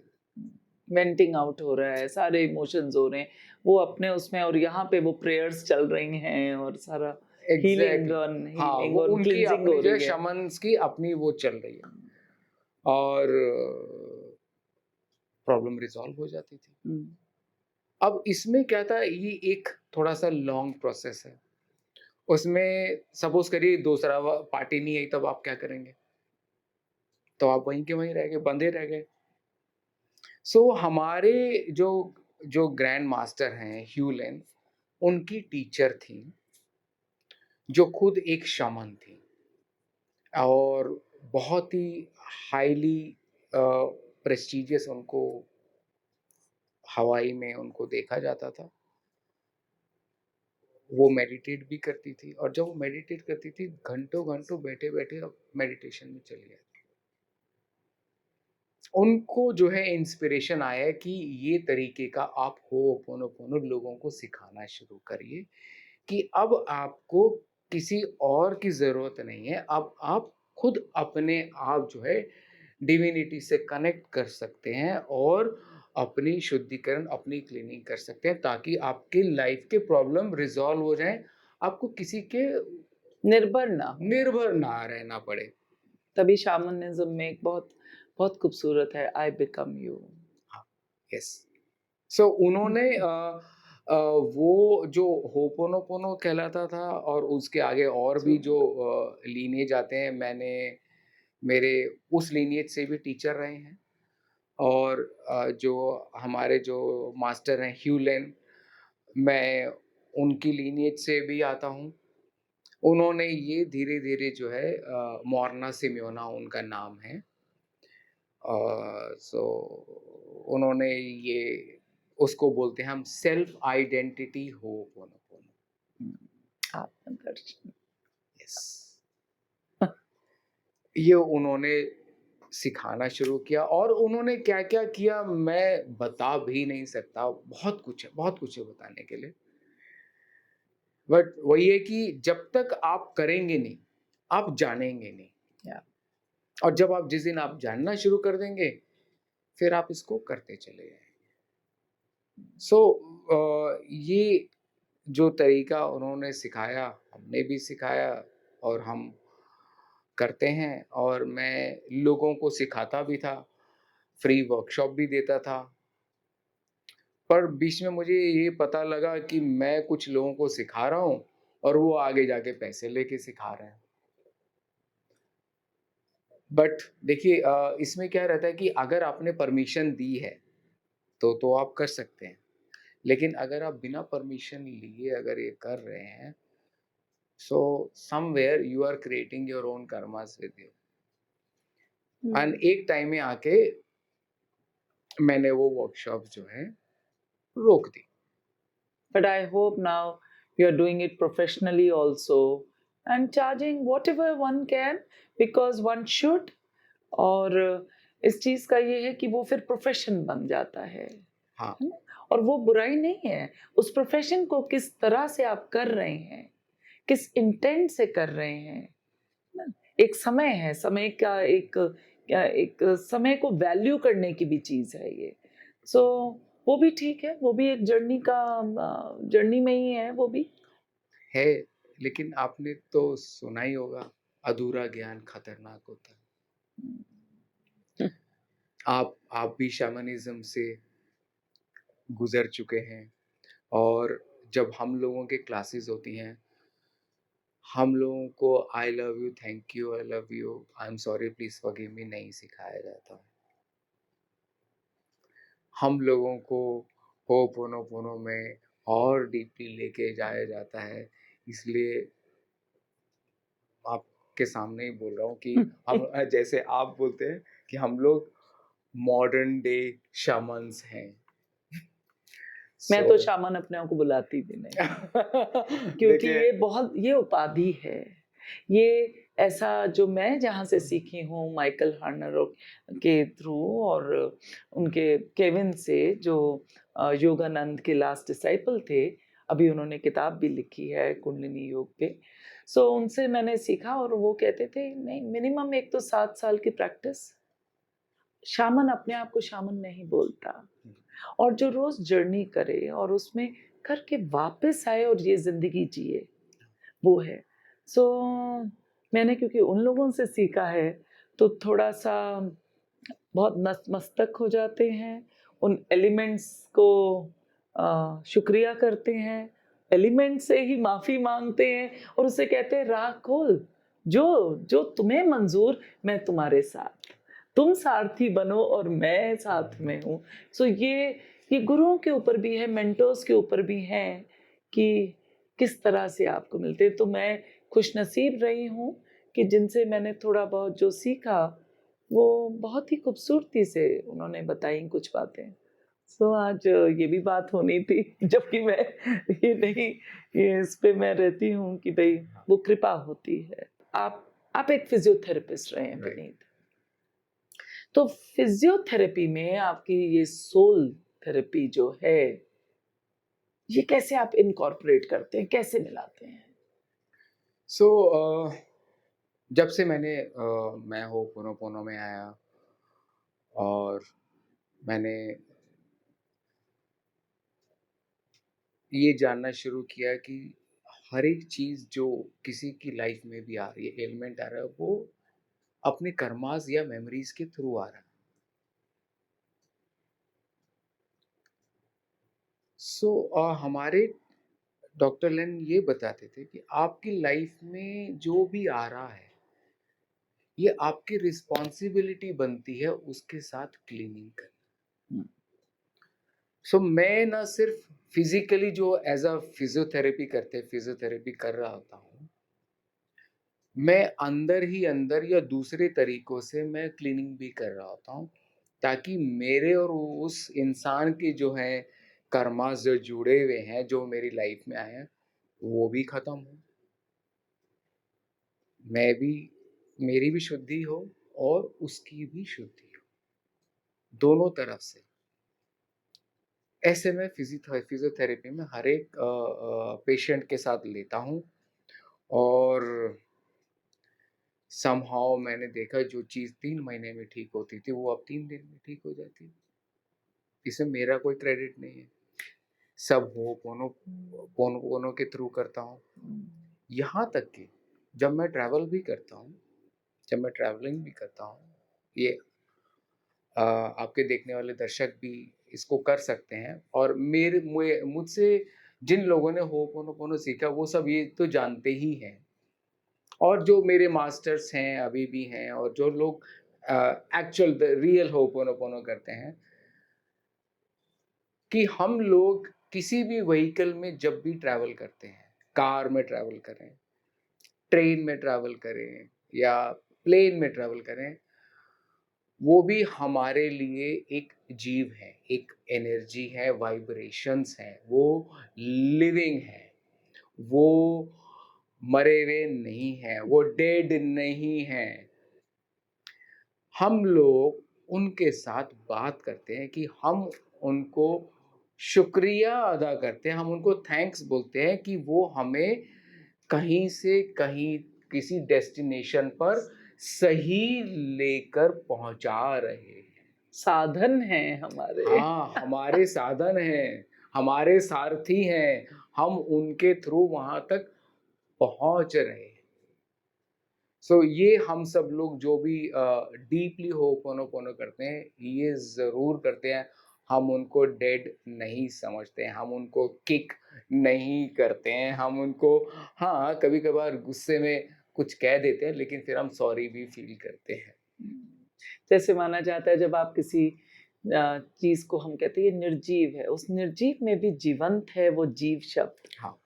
वेंटिंग आउट हो रहा है, सारे इमोशंस हो रहे हैं, वो अपने उसमें, और यहाँ पे वो प्रेयर्स चल रही हैं और सारा एग्ज़ैक्टली। हाँ, हीलिंग वो और उनकी क्लींजिंग अपनी हो जो है रही है। शमन्स की अपनी वो चल रही है और प्रॉब्लम रिज़ॉल्व हो जाती थी। हुँ, अब इसमें क्या था, ये एक थोड़ा-सा लॉन्ग प्रोसेस है। उसमें सपोज़ करिए दूसरा पार्टी नहीं आई तब आप क्या करेंगे? तो आप वहीं के वहीं रह गए, बंधे रह गए। सो हमारे जो जो ग्रैंड मास्टर हैं ह्यू लेन, उनकी टीचर थी, जो खुद एक शमन थी और बहुत ही हाईली प्रेस्टीजियस उनको हवाई में उनको देखा जाता था। वो मेडिटेट भी करती थी और जब वो मेडिटेट करती थी, घंटों-घंटों बैठे-बैठे अब मेडिटेशन में चली जाती। उनको जो है इंस्पिरेशन आया कि ये तरीके का आप होपोनोपोनो लोगों को सिखाना शुरू करिए कि अब आपको किसी और की ज़रूरत नहीं है, अब आप खुद अपने आप जो है डिविनिटी से कनेक्ट कर सकते हैं और अपनी शुद्धिकरण, अपनी क्लीनिंग कर सकते हैं ताकि आपकी लाइफ के प्रॉब्लम रिज़ॉल्व हो जाएँ, आपको किसी के निर्भर ना होना। निर्भर ना रहना पड़े। तभी शैमनिज़्म में एक बहुत बहुत खूबसूरत है, आई बिकम यू। हाँ, यस। सो उन्होंने वो जो होपोनोपोनो कहलाता था और उसके आगे और भी जो लीनिएज आते हैं, मैंने मेरे उस लीनिएज से भी टीचर रहे हैं और जो हमारे जो मास्टर हैं ह्यू लेन, मैं उनकी लीनिएज से भी आता हूँ। उन्होंने ये धीरे-धीरे जो है मोर्ना सिमियोना उनका नाम है। सो उन्होंने ये उसको बोलते हैं हम सेल्फ आइडेंटिटी होपोनोपोनो। हुँ, आत्मदर्शन। यस। ये उन्होंने सिखाना शुरू किया और उन्होंने क्या-क्या किया मैं बता भी नहीं सकता। बहुत कुछ है बताने के लिए। बट वही है कि जब तक आप करेंगे नहीं, आप जानेंगे नहीं या और जब आप जिस दिन आप जानना शुरू कर देंगे, फिर आप इसको करते चले जाएँगे। सो ये जो तरीका उन्होंने सिखाया, हमने भी सिखाया और हम करते हैं और मैं लोगों को सिखाता भी था, फ्री वर्कशॉप भी देता था। पर बीच में मुझे ये पता लगा कि मैं कुछ लोगों को सिखा रहा हूँ और वो आगे जाके पैसे लेके सिखा रहे हैं। बट देखिए इसमें क्या रहता है कि अगर आपने परमिशन दी है, तो आप कर सकते हैं। लेकिन अगर आप बिना परमिशन लिए अगर ये कर रहे हैं, so somewhere you are creating your own karmas with you. And hmm, एक टाइम में आके मैंने वो वर्कशॉप जो है रोक दी। but I hope now you are doing it professionally also and charging whatever one can because one should। और इस चीज़ का ये है कि वो फिर प्रोफ़ेशन बन जाता हाँ, है ना? और वो बुराई नहीं है, उस प्रोफ़ेशन को किस तरह से आप कर रहे हैं, किस इंटेंट से कर रहे हैं, ना? एक समय है, समय का एक समय को वैल्यू करने की भी चीज़ है ये। सो वो भी ठीक है, वो भी एक जर्नी में ही है वो भी। है, लेकिन आपने तो सुना ही होगा, अधूरा ज्ञान खतरनाक होता है। हुँ, आप भी शैमनिज़्म से गुज़र चुके हैं और जब हम लोगों के क्लासेस होती हैं, हम लोगों को आई love you, thank you, I love you, I am sorry, please forgive me नहीं सिखाया जाता। हम लोगों को होपोनोपोनो में और डीपली लेके जाया जाता है, इसलिए आपके सामने ही बोल रहा हूँ कि हम जैसे आप बोलते हैं कि हम लोग मॉडर्न डे शामन्स हैं। मैं तो So शामन अपने आप को बुलाती भी नहीं, क्योंकि देखिए, ये बहुत ये उपाधि है। ये ऐसा जो मैं जहाँ से सीखी हूँ माइकल हार्नर के थ्रू और उनके केविन से जो योगानंद के लास्ट डिसाइपल थे, अभी उन्होंने किताब भी लिखी है कुंडलिनी योग पे। सो उनसे मैंने सीखा और वो कहते थे नहीं मिनिमम एक तो 7 साल की प्रैक्टिस। शामन अपने आप को शामन नहीं बोलता। और जो रोज जर्नी करे और उसमें करके वापस आए और ये जिंदगी जिए, वो है। सो मैंने क्योंकि उन लोगों से सीखा है तो थोड़ा सा बहुत नतमस्तक हो जाते हैं, उन एलिमेंट्स को शुक्रिया करते हैं, एलिमेंट से ही माफ़ी मांगते हैं और उसे कहते हैं राह खोल, जो जो तुम्हें मंजूर, मैं तुम्हारे साथ, तुम सारथी बनो और मैं साथ में हूँ। सो ये गुरुओं के ऊपर भी है, मेंटर्स के ऊपर भी है कि किस तरह से आपको मिलते हैं। तो मैं खुशनसीब रही हूँ कि जिनसे मैंने थोड़ा बहुत जो सीखा वो बहुत ही खूबसूरती से उन्होंने बताई कुछ बातें। सो आज ये भी बात होनी थी जबकि मैं ये नहीं, ये इस पे मैं रहती हूँ कि भाई वो कृपा होती है। आप एक फिजियोथेरेपिस्ट रहे हैं राइट। विनीत, तो फिजियोथेरेपी में आपकी ये सोल थेरेपी जो है, ये कैसे आप इनकॉर्पोरेट करते हैं, कैसे मिलाते हैं? सो जब से मैं होपोनोपोनो में आया और मैंने ये जानना शुरू किया कि हर एक चीज़ जो किसी की लाइफ में भी आ रही है, एलिमेंट आ रहा है, वो अपने कर्मास या मेमोरीज के थ्रू आ रहा है। सो हमारे डॉक्टर लेन ये बताते थे कि आपकी लाइफ में जो भी आ रहा है, ये आपकी रिस्पॉन्सिबिलिटी बनती है उसके साथ क्लीनिंग करना। सो मैं ना सिर्फ फिजिकली जो एज अ फिजियोथेरेपी फिजियोथेरेपी कर रहा होता हूँ, मैं अंदर ही अंदर या दूसरे तरीकों से मैं क्लीनिंग भी कर रहा होता हूँ, ताकि मेरे और उस इंसान के जो हैं कर्मास जो जुड़े हुए हैं, जो मेरी लाइफ में आए हैं, वो भी खत्म हो, मैं भी, मेरी भी शुद्धि हो और उसकी भी शुद्धि हो, दोनों तरफ से। ऐसे मैं फिजियोथेरेपी में हर एक पेशेंट के साथ लेता हूँ और समहाउ मैंने देखा जो चीज़ 3 महीने में ठीक होती थी, वो अब 3 दिन में ठीक हो जाती है। इसमें मेरा कोई क्रेडिट नहीं है। सब पोनो के थ्रू करता हूँ। यहाँ तक कि जब मैं ट्रैवल भी करता हूँ, जब मैं ट्रैवलिंग भी करता हूँ, ये आपके देखने वाले दर्शक भी इसको कर सकते हैं और मुझसे जिन लोगों ने होपोनोपोनो सीखा वो सब ये तो जानते ही हैं। और जो मेरे मास्टर्स हैं अभी भी हैं और जो लोग एक्चुअल द रियल होपोनोपोनो करते हैं, कि हम लोग किसी भी व्हीकल में जब भी ट्रैवल करते हैं, कार में ट्रैवल करें, ट्रेन में ट्रैवल करें या प्लेन में ट्रैवल करें, वो भी हमारे लिए एक जीव है, एक एनर्जी है, वाइब्रेशंस हैं, वो लिविंग है, वो मरे हुए नहीं हैं, वो डेड नहीं हैं। हम लोग उनके साथ बात करते हैं कि हम उनको शुक्रिया अदा करते हैं, हम उनको थैंक्स बोलते हैं कि वो हमें कहीं से कहीं किसी डेस्टिनेशन पर सही लेकर पहुंचा रहे हैं। साधन हैं हमारे। हाँ, हमारे साधन हैं, हमारे सारथी हैं, हम उनके थ्रू वहां तक पहुंच रहे हैं। सो ये हम सब लोग जो भी डीपली होपोनोपोनो करते हैं, ये ज़रूर करते हैं, हम उनको डेड नहीं समझते हैं, हम उनको किक नहीं करते हैं, हम उनको हाँ, कभी-कभार गुस्से में कुछ कह देते हैं, लेकिन फिर हम सॉरी भी फ़ील करते हैं। जैसे माना जाता है जब आप किसी चीज़ को हम कहते हैं ये निर्जीव है, उस निर्जीव में भी जीवंत है वो जीव शब्द, हाँ,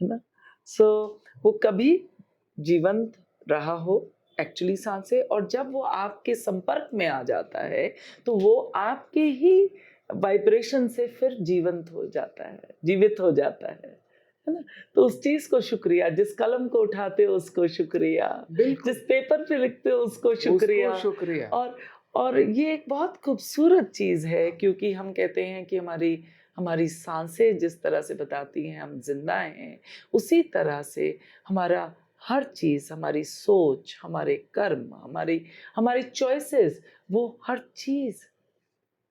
है ना? सो वो कभी जीवंत रहा हो एक्चुअली सांस से, और जब वो आपके संपर्क में आ जाता है तो वो आपके ही वाइब्रेशन से फिर जीवंत हो जाता है, जीवित हो जाता है ना? तो उस चीज़ को शुक्रिया, जिस कलम को उठाते हो उसको शुक्रिया, बिल्कुल, जिस पेपर पे लिखते हो उसको शुक्रिया। उसको शुक्रिया। और और ये एक बहुत खूबसूरत चीज़ है, क्योंकि हम कहते हैं कि हमारी हमारी साँसें जिस तरह से बताती हैं हम ज़िंदा हैं, उसी तरह से हमारा हर चीज़, हमारी सोच, हमारे कर्म, हमारी हमारी चॉइसेस, वो हर चीज़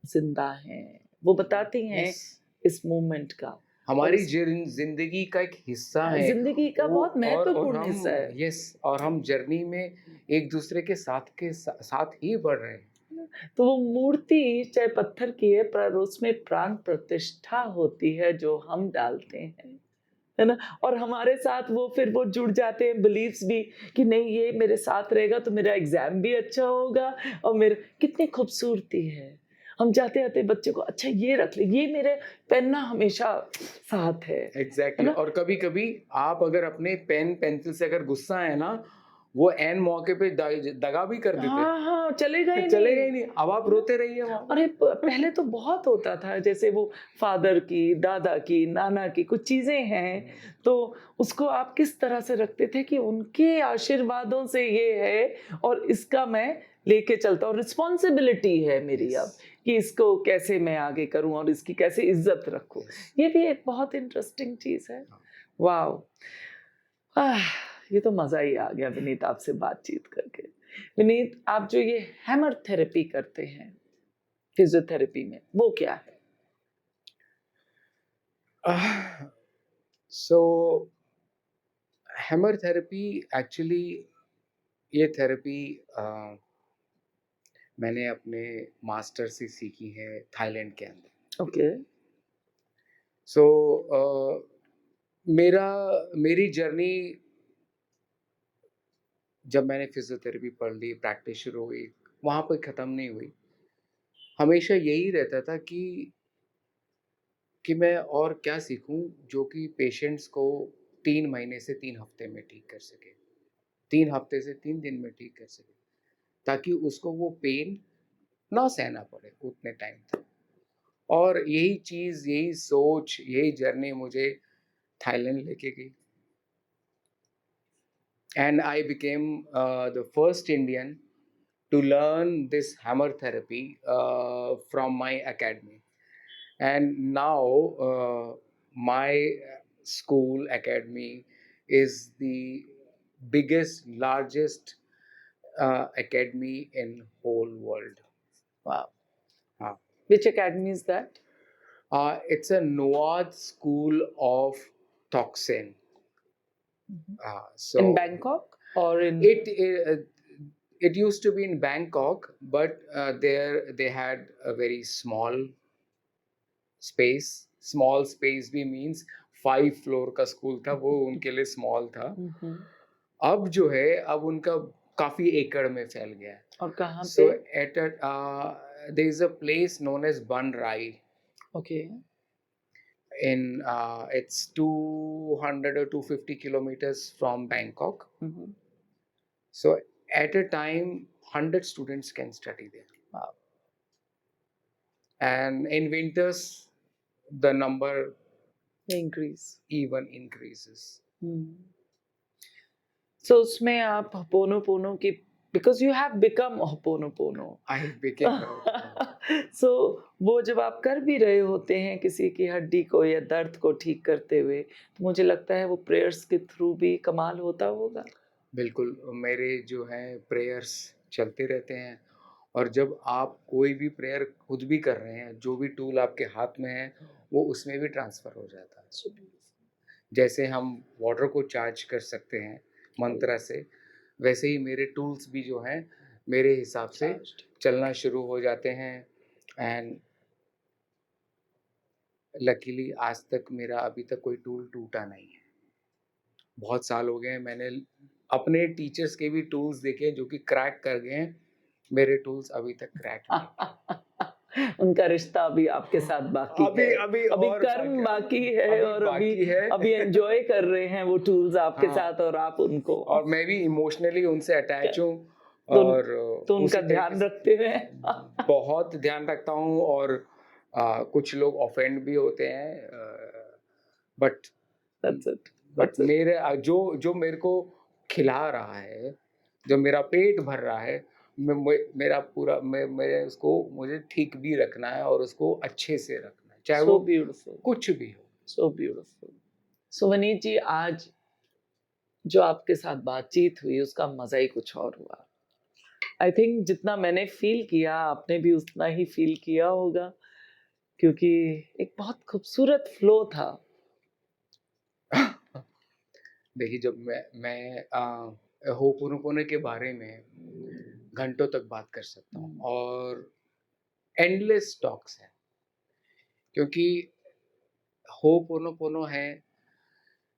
ज़िंदा हैं। वो बताती हैं यस, इस मूवमेंट का। और हमारी इस ज़िंदगी का एक हिस्सा है ज़िंदगी का वो। बहुत और महत्वपूर्ण हम, हिस्सा है। यस, और हम जर्नी में एक-दूसरे के साथ ही बढ़ रहे हैं। तो वो मूर्ति चाहे पत्थर की है, पर उसमें प्राण प्रतिष्ठा होती है जो हम डालते हैं, है ना? और हमारे साथ वो फिर वो जुड़ जाते हैं बिलीफ्स भी, कि नहीं ये मेरे साथ रहेगा तो मेरा एग्ज़ाम भी अच्छा होगा, और मेरे कितनी खूबसूरती है। हम जाते-जाते बच्चे को, अच्छा ये रख ले, ये मेरे पेन ना हमेशा साथ है एग्ज़ैक्टली। ना? और कभी-कभी आप अगर अपने पेन पेंसिल से अगर गुस्सा है ना, वो ऐन मौके पे दगा भी कर देते हाँ, हाँ, चलेगा ही हैं। नहीं, चलेगा ही नहीं, अब आप है ना? रोते रहिए वहाँ पे। अरे पहले तो बहुत होता था, जैसे वो फादर की, दादा की, नाना की कुछ चीज़ें हैं, तो उसको आप किस तरह से रखते थे कि उनके आशीर्वादों से ये है, और इसका मैं लेके चलता हूँ, रिस्पॉन्सिबिलिटी है मेरी यस, अब, कि इसको कैसे मैं आगे करूँ और इसकी कैसे इज़्ज़त रखूँ। यस। ये भी एक बहुत इंटरेस्टिंग चीज़ है। हाँ। वॉव! आह! ये तो मज़ा ही आ गया विनीत आपसे बातचीत करके। विनीत, आप जो ये हैमर थेरेपी करते हैं फिज़ियोथेरेपी में, वो क्या है? सो हैमर थेरेपी, एक्चुअली ये थेरेपी मैंने अपने मास्टर से सीखी है थाईलैंड के अंदर। ओके। सो मेरा मेरी जर्नी, जब मैंने फिजियोथेरेपी पढ़ ली, प्रैक्टिस शुरू हुई, वहाँ पे ख़त्म नहीं हुई। हमेशा यही रहता था कि मैं और क्या सीखूं जो कि पेशेंट्स को 3 महीने से 3 हफ्ते में ठीक कर सके, 3 हफ्ते से 3 दिन में ठीक कर सके, ताकि उसको वो पेन ना सहना पड़े उतने टाइम तक। और यही चीज़, यही सोच, यही जर्नी मुझे थाईलैंड लेके गई। And I became the first Indian to learn this hammer therapy from my academy. And now my school academy is the biggest, largest academy in whole world. Wow. Uh, Which academy is that? it's a NOAD School of Toxin. Mhm. In So Bangkok or in? it it used to be in Bangkok, but there they had a very small space भी means 5 फ्लोर का स्कूल था, वो उनके लिए स्मॉल था। Mhm. अब जो है, अब उनका काफ़ी एकड़ में फैल गया है। और कहाँ सो पे? Eight there is a place known as बन राई okay. in it's 200 or 250 kilometers from Bangkok. Mhm. So at a time, 100 students can study there. Wow. And in winters, the number The increase. even increases. So उसमें आप होपोनोपोनो की, because you have become ho'oponopono. I became a सो वो जब आप कर भी रहे होते हैं किसी की हड्डी को या दर्द को ठीक करते हुए, तो मुझे लगता है वो प्रेयर्स के थ्रू भी कमाल होता होगा। बिल्कुल, मेरे जो हैं प्रेयर्स चलते रहते हैं। और जब आप कोई भी प्रेयर खुद भी कर रहे हैं, जो भी टूल आपके हाथ में है, वो उसमें भी ट्रांसफ़र हो जाता है। So beautiful. जैसे हम वाटर को चार्ज कर सकते हैं मंत्र से, वैसे ही मेरे टूल्स भी जो हैं, मेरे हिसाब से Charged. चलना शुरू हो जाते हैं। एंड लकीली आज तक मेरा अभी तक कोई टूल टूटा नहीं है। बहुत साल हो गए हैं, मैंने अपने टीचर्स के भी टूल्स देखे हैं जो कि क्रैक कर गए हैं, मेरे टूल्स अभी तक क्रैक नहीं किए। उनका रिश्ता अभी आपके साथ बाकी अभी है। अभी अभी और कर्म बाकी है, अभी और अभी बाकी है। अभी एंजॉय कर रहे हैं वो टूल्स आपके हाँ, साथ, और आप उनको। और मैं भी इमोशनली उनसे अटैच हूँ। तो और तो उनका उसी तरीके ध्यान से रखते हुए बहुत ध्यान रखता हूँ। और कुछ लोग ऑफेंड भी होते हैं, but That's it. But That's it. मेरे जो जो मेरे को खिला रहा है, जो मेरा पेट भर रहा है, मेरा पूरा मेरे उसको मुझे ठीक भी रखना है और उसको अच्छे से रखना है, चाहे So वो beautiful. कुछ भी हो। So beautiful. So वनीत जी, आज जो आपके साथ बातचीत हुई उसका मजा ही कुछ और हुआ। आई थिंक जितना मैंने फील किया आपने भी उतना ही फील किया होगा, क्योंकि एक बहुत खूबसूरत फ्लो था। देखिए, जब मैं होपोनोपोनो के बारे में घंटों तक बात कर सकता हूँ और एंडलेस टॉक्स है, क्योंकि होपोनोपोनो है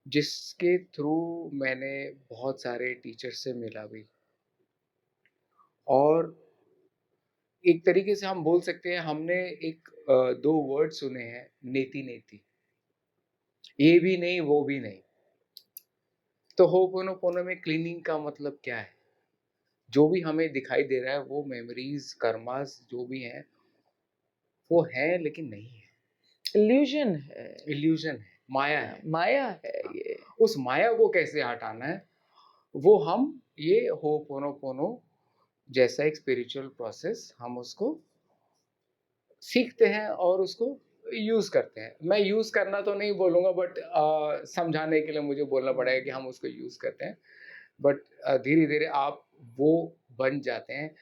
जिसके थ्रू मैंने बहुत सारे टीचर से मिला भी, और एक तरीके से हम बोल सकते हैं हमने एक दो वर्ड सुने हैं, नेति नेति, ये भी नहीं वो भी नहीं। तो होपोनोपोनो में क्लीनिंग का मतलब क्या है? जो भी हमें दिखाई दे रहा है वो मेमोरीज, कर्मास जो भी हैं वो है लेकिन नहीं है, इल्यूजन है, इल्यूजन है, माया है। माया है ये। उस माया को कैसे हटाना है, वो हम ये होपोनोपोनो जैसा एक स्पिरिचुअल प्रोसेस हम उसको सीखते हैं और उसको यूज करते हैं। मैं यूज करना तो नहीं बोलूँगा, बट समझाने के लिए मुझे बोलना पड़ेगा कि हम उसको यूज करते हैं। बट धीरे धीरे आप वो बन जाते हैं,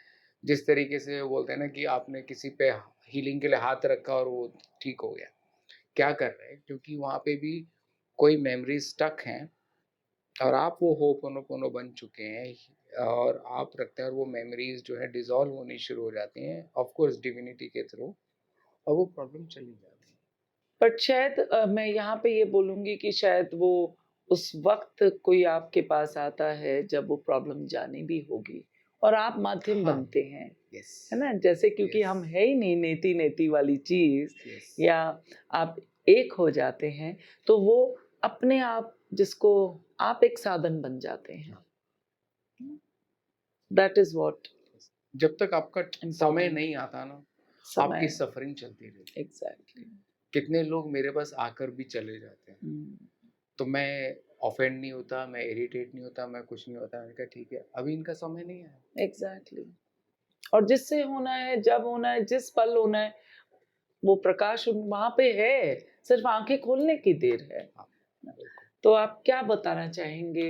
जिस तरीके से बोलते हैं ना कि आपने किसी पे हीलिंग के लिए हाथ रखा और वो ठीक हो गया। क्या कर रहे हैं, क्योंकि वहाँ पे भी कोई मेमोरी स्टक हैं और आप वो होपोनोपोनो बन चुके हैं और आप रखते हैं और वो मेमोरीज जो है डिसॉल्व होनी शुरू हो जाती हैं, ऑफ कोर्स डिविनिटी के थ्रू, और वो प्रॉब्लम चली जाती है। बट शायद मैं यहाँ पे ये बोलूँगी कि शायद वो उस वक़्त कोई आपके पास आता है जब वो प्रॉब्लम जानी भी होगी और आप माध्यम हाँ, बनते हैं, यस, है ना? जैसे क्योंकि यस, हम है ही नहीं नेति-नेति वाली चीज़, यस। या आप एक हो जाते हैं, तो वो अपने आप जिसको आप एक साधन बन जाते हैं। दैट इज़ व्हाट जब तक आपका समय इम्पोर्टेंट नहीं आता ना, आपकी समय। सफरिंग चलती रहती है। एग्ज़ैक्टली। कितने लोग मेरे पास आकर भी चले जाते हैं, हुँ, तो मैं ऑफेंड नहीं होता, मैं इरिटेट नहीं होता, मैं कुछ नहीं होता। मैंने कहा ठीक है, अभी इनका समय नहीं है। एग्ज़ैक्टली। और जिससे होना है, जब होना है, जिस पल होना है, वो प्रकाश वहाँ पे है, सिर्फ़ आँखें खोलने की देर है। हाँ, बिल्कुल। तो आप क्या बताना चाहेंगे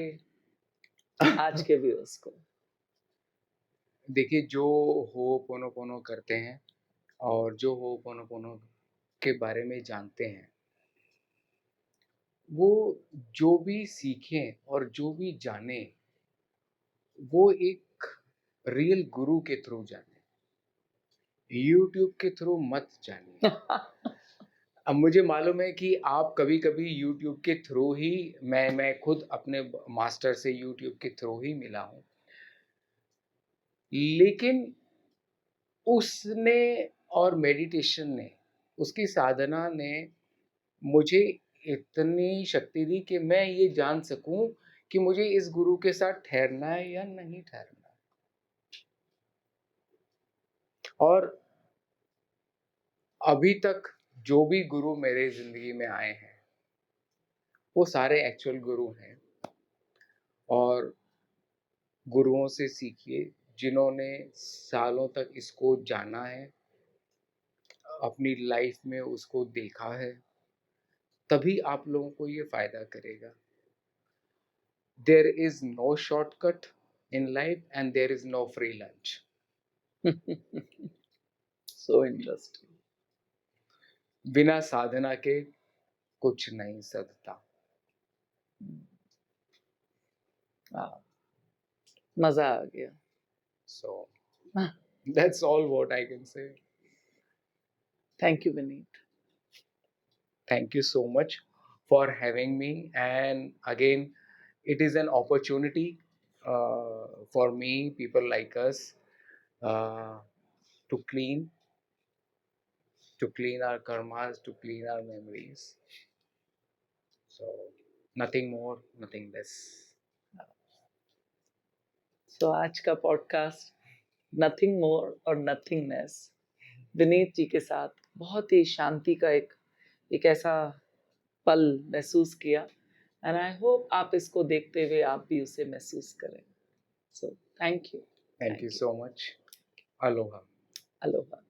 आज के व्यूअर्स को? देखिए, जो होपोनोपोनो करते हैं और जो होपोनोपोनो के बारे में जानते हैं, वो जो भी सीखें और जो भी जानें, वो एक रियल गुरु के थ्रू जानें। यूट्यूब के थ्रू मत जानिए। अब मुझे मालूम है कि आप कभी-कभी यूट्यूब के थ्रू ही, मैं खुद अपने मास्टर से यूट्यूब के थ्रू ही मिला हूँ। लेकिन उसने और मेडिटेशन ने, उसकी साधना ने मुझे इतनी शक्ति दी कि मैं ये जान सकूँ कि मुझे इस गुरु के साथ ठहरना है या नहीं ठहरना है। और अभी तक जो भी गुरु मेरे ज़िंदगी में आए हैं, वो सारे एक्चुअल गुरु हैं। और गुरुओं से सीखिए जिन्होंने सालों तक इसको जाना है, अपनी लाइफ में उसको देखा है, तभी आप लोगों को ये फ़ायदा करेगा। There is no shortcut in life and there is no free lunch. So interesting. बिना साधना के कुछ नहीं सधता। वाह! मज़ा आ गया। So that's all what I can say. Thank you Vineet. Thank you so much for having me, and again, it is an opportunity for me, people like us, uh, to clean our karmas, to clean our memories. So nothing more, nothing less. सो आज का पॉडकास्ट नथिंग मोर और नथिंगनेस विनीत जी के साथ बहुत ही शांति का एक ऐसा पल महसूस किया एंड आई होप आप इसको देखते हुए आप भी उसे महसूस करें। So thank you. Thank you so much. Aloha. Aloha.